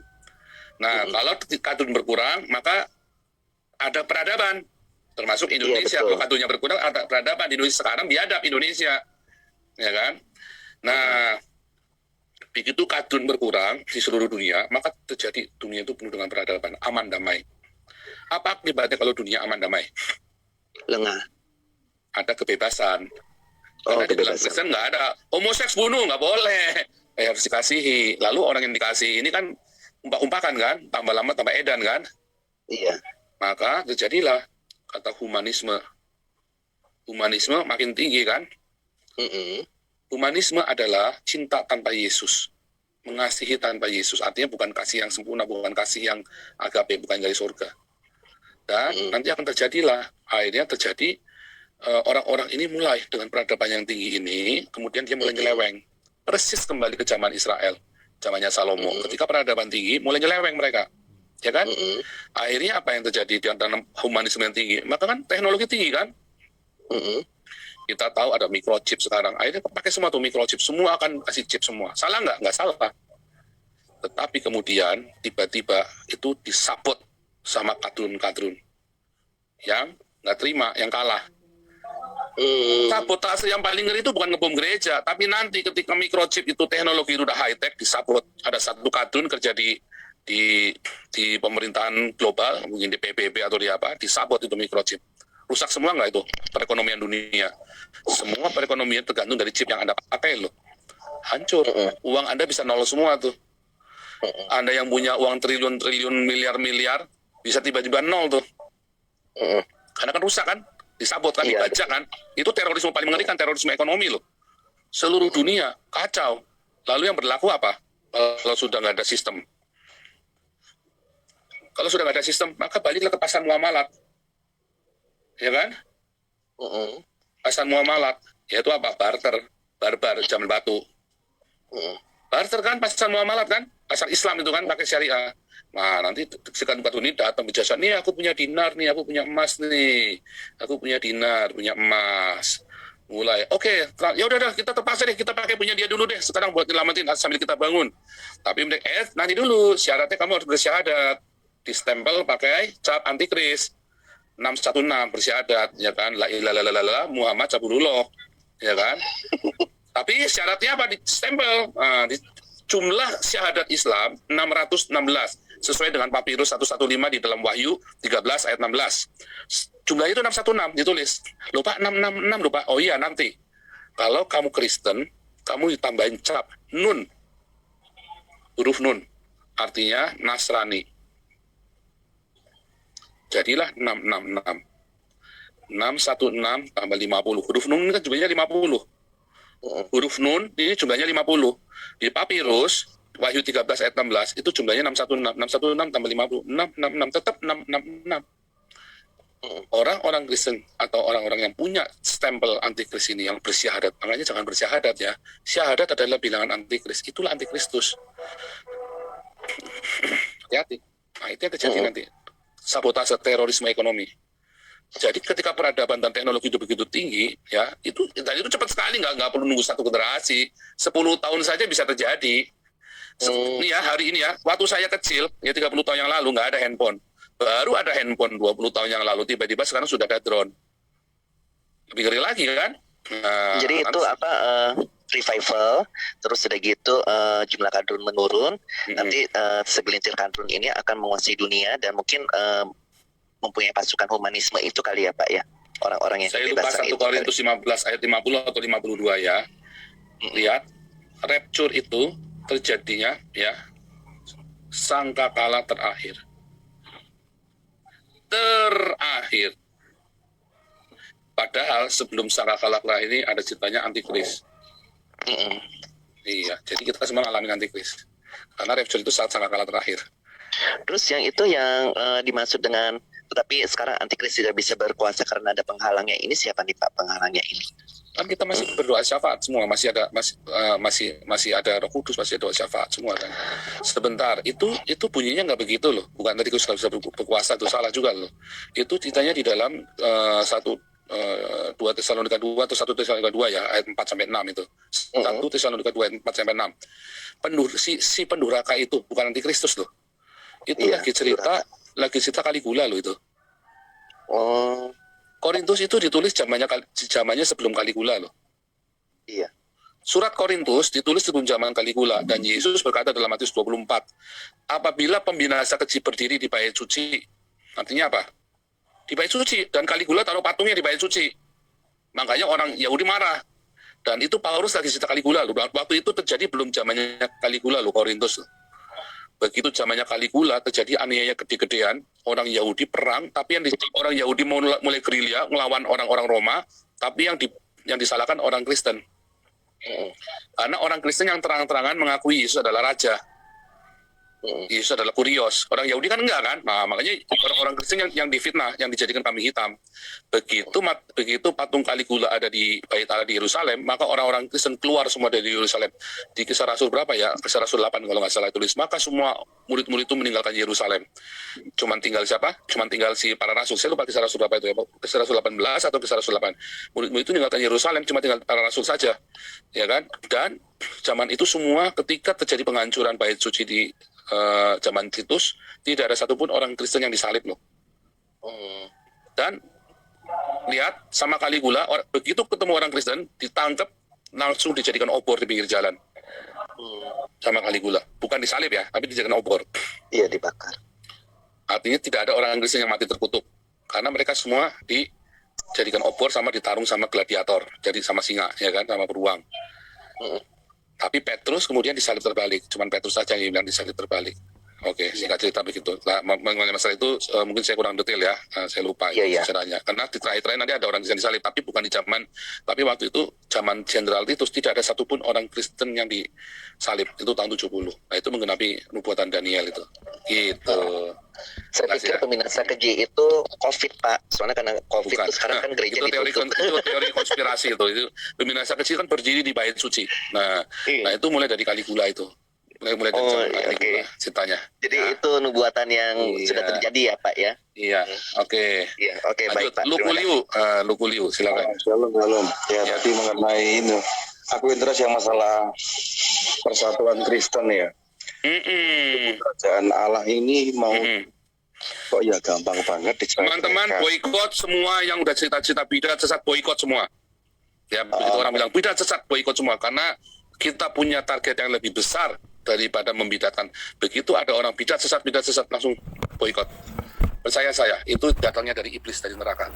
Nah, kalau kadrun berkurang, maka ada peradaban. Termasuk Indonesia, kalau kadrunnya berkurang ada peradaban di Indonesia sekarang biadab Indonesia, ya kan? Nah, begitu kadrun berkurang di seluruh dunia, maka terjadi dunia itu penuh dengan peradaban, aman damai. Apa akibatnya kalau dunia aman damai? Lengah. Ada kebebasan. Karena di dalam Kristen nggak ada homoseks bunuh, nggak boleh. Harus dikasihi. Lalu orang yang dikasih ini kan umpak-umpakan kan, tambah lama tambah edan kan? Iya. Maka terjadilah kata humanisme. Humanisme makin tinggi kan? Humanisme adalah cinta tanpa Yesus. Mengasihi tanpa Yesus. Artinya bukan kasih yang sempurna, bukan kasih yang agape, bukan dari surga. Dan nanti akan terjadilah, akhirnya terjadi orang-orang ini mulai dengan peradaban yang tinggi ini, kemudian dia mulai nyeleweng. Persis kembali ke zaman Israel, zamannya Salomo. Ketika peradaban tinggi, mulai nyeleweng mereka. ya kan? Akhirnya apa yang terjadi di antara humanisme yang tinggi? Maka kan teknologi tinggi kan? Kita tahu ada microchip sekarang. Akhirnya pakai semua tuh microchip. Semua akan kasih chip semua. Salah nggak? Nggak salah. Tetapi kemudian tiba-tiba itu disabot sama kadrun-kadrun yang nggak terima, yang kalah. Sabotase yang paling ngeri itu bukan ngebom gereja, tapi nanti ketika microchip itu teknologi itu udah high tech, disabot. Ada satu kadrun kerja di pemerintahan global, mungkin di PBB atau di apa, disabot itu microchip. Rusak semua nggak itu perekonomian dunia? Semua perekonomian tergantung dari chip yang Anda pakai loh. Hancur. Uang Anda bisa nol semua tuh. Anda yang punya uang triliun-triliun, miliar-miliar, bisa tiba-tiba nol tuh. Karena kan rusak kan? Disabot kan, dibajak kan. Itu terorisme paling mengerikan, terorisme ekonomi loh. Seluruh dunia kacau. Lalu yang berlaku apa? Kalau sudah nggak ada sistem. Kalau sudah nggak ada sistem, maka baliklah ke pasar muamalat. Ya kan? Pasar muamalat, yaitu apa? Barbar, zaman batu. Barter kan, pasar muamalat kan? Pasar Islam itu kan, pakai syariah. Nah, nanti sekan batu ini datang berjasa, nih aku punya dinar nih, aku punya emas nih. Aku punya dinar, punya emas. Mulai, oke, ya udah kita terpaksa deh, kita pakai punya dia dulu deh. Sekarang buat nyelamatin sambil kita bangun. Tapi nanti dulu, syaratnya kamu harus bersyahadat. Distempel pakai cap antikris. 616 bersyahadat, ya kan? La ilaha illallah Muhammad Cabulullah, ya kan? Tapi syaratnya apa? Distempel. Jumlah syahadat Islam 616 sesuai dengan papirus 115 di dalam Wahyu 13 ayat 16. Jumlah itu 616 ditulis. Lupa 666 lupa. Oh iya nanti. Kalau kamu Kristen, kamu ditambahin cap nun. Huruf nun. Artinya Nasrani. Jadilah 666. 616 tambah 50. Huruf nun ini kan jumlahnya 50. Huruf nun ini jumlahnya 50. Di papirus Wahyu 13 ayat 16 itu jumlahnya 616. 616 tambah 50. 666 tetap 666. Orang-orang Kristen atau orang-orang yang punya stempel antikris ini yang bersyahadat, makanya jangan bersyahadat ya. Syahadat adalah bilangan antikris. Itulah antikristus. Hati-hati. Nah, itu yang terjadi nanti. Sabotase terorisme ekonomi. Jadi ketika peradaban dan teknologi itu begitu tinggi, ya itu cepat sekali, nggak perlu nunggu satu generasi, 10 tahun saja bisa terjadi. Ini ya hari ini ya, waktu saya kecil, ya 30 tahun yang lalu nggak ada handphone, baru ada handphone 20 tahun yang lalu, tiba-tiba sekarang sudah ada drone. Lebih ngeri lagi kan? Nah, jadi itu apa? Revival, terus sudah gitu jumlah kadrun menurun, nanti segelintir kadrun ini akan menguasai dunia dan mungkin mempunyai pasukan humanisme itu kali ya Pak ya, orang-orang yang saya lupa 1 Korintus 15 ayat 50 atau 52 ya. Lihat, rapture itu terjadinya ya sangkakala terakhir. Padahal sebelum sangkakala terakhir ini ada ceritanya antikris. Iya, jadi kita semua ngalamin antikris. Karena rapture itu saat sangkakala terakhir. Terus yang itu yang dimaksud dengan tetapi sekarang antikris tidak bisa berkuasa karena ada penghalangnya, ini siapa nih Pak penghalangnya ini? Kan kita masih berdoa syafaat semua, masih ada Roh Kudus, masih ada doa syafaat semua kan. Sebentar, itu bunyinya nggak begitu loh. Bukan tadi kalau bisa berkuasa itu salah juga loh. Itu ceritanya di dalam 2 Tesalonika 2 atau 1 Tesalonika 2 ya, ayat 4 sampai 6 itu. 1 Tesalonika 2 ayat 4 sampai 6. Si pendurhaka itu bukan antikristus loh. Itu lagi cerita Kaligula loh itu. Korintus itu ditulis zamannya sebelum Kaligula loh. Iya. Surat Korintus ditulis sebelum zaman Kaligula dan Yesus berkata dalam Matius 24, apabila pembinasa keji berdiri di bait suci, artinya apa? Di bait suci, dan Kaligula taruh patungnya di bait suci. Makanya orang Yahudi marah. Dan itu Paulus lagi cerita Kaligula loh. Waktu itu terjadi belum zamannya Kaligula loh Korintus loh. Begitu zamannya Kaligula terjadi aniaya gede-gedean, orang Yahudi perang, tapi orang Yahudi mulai gerilya melawan orang-orang Roma, tapi yang disalahkan orang Kristen. Karena orang Kristen yang terang-terangan mengakui Yesus adalah raja. Yesus adalah kurios. Orang Yahudi kan enggak kan? Nah, makanya orang-orang Kristen yang difitnah, yang dijadikan kambing hitam. Begitu patung Caligula ada di Bait Allah di Yerusalem, maka orang-orang Kristen keluar semua dari Yerusalem. Di Kisah Rasul berapa ya? Kisah Rasul 8 kalau nggak salah tulis. Maka semua murid-murid itu meninggalkan Yerusalem. Cuman tinggal siapa? Cuman tinggal si para rasul. Saya lupa Kisah Rasul berapa itu ya? Kisah Rasul 18 atau Kisah Rasul 8. Murid-murid itu meninggalkan Yerusalem, cuma tinggal para rasul saja. Ya kan? Dan zaman itu semua ketika terjadi penghancuran bait suci di zaman Titus, tidak ada satupun orang Kristen yang disalib loh. Dan lihat sama Caligula, begitu ketemu orang Kristen ditangkap langsung dijadikan obor di pinggir jalan. Sama Caligula, bukan disalib ya, tapi dijadikan obor. Iya, dibakar. Artinya tidak ada orang Kristen yang mati terkutuk, karena mereka semua dijadikan obor sama ditarung sama gladiator, jadi sama singa ya kan, sama beruang. Tapi Petrus kemudian disalib terbalik. Cuman Petrus saja yang bilang disalib terbalik. Oke, singkat cerita begitu. Nah, mengenai masalah itu mungkin saya kurang detail ya. Saya lupa caranya. Karena di terakhir nanti ada orang Kristen disalib, tapi bukan di zaman. Tapi waktu itu zaman Jenderal Titus tidak ada satupun orang Kristen yang disalib. Itu tahun 70. Nah, itu menggenapi nubuatan Daniel itu. Gitu. Saya pikir peminasa keji itu COVID, Pak. Soalnya karena COVID itu sekarang kan gereja ditutup. Itu teori konspirasi itu. Peminasa kecil kan berdiri di bait suci. Nah itu mulai dari Caligula itu. Mulai dari Caligula ceritanya. Jadi itu nubuatan yang sudah terjadi ya, Pak ya? Iya, oke. Iya, oke, baik, Pak. Lukuliu, silakan. Shalom. Ya, tadi mengenai ini, aku interest yang masalah persatuan Kristen ya. Kerajaan Allah ini mau kok ya gampang banget diceritakan. Teman-teman boikot semua yang udah cerita-cerita bidat sesat, boikot semua. Ya, begitu orang bilang bidat sesat, boikot semua karena kita punya target yang lebih besar daripada membidatkan. Begitu ada orang bidat sesat langsung boikot. Percaya saya, itu datangnya dari iblis dari neraka.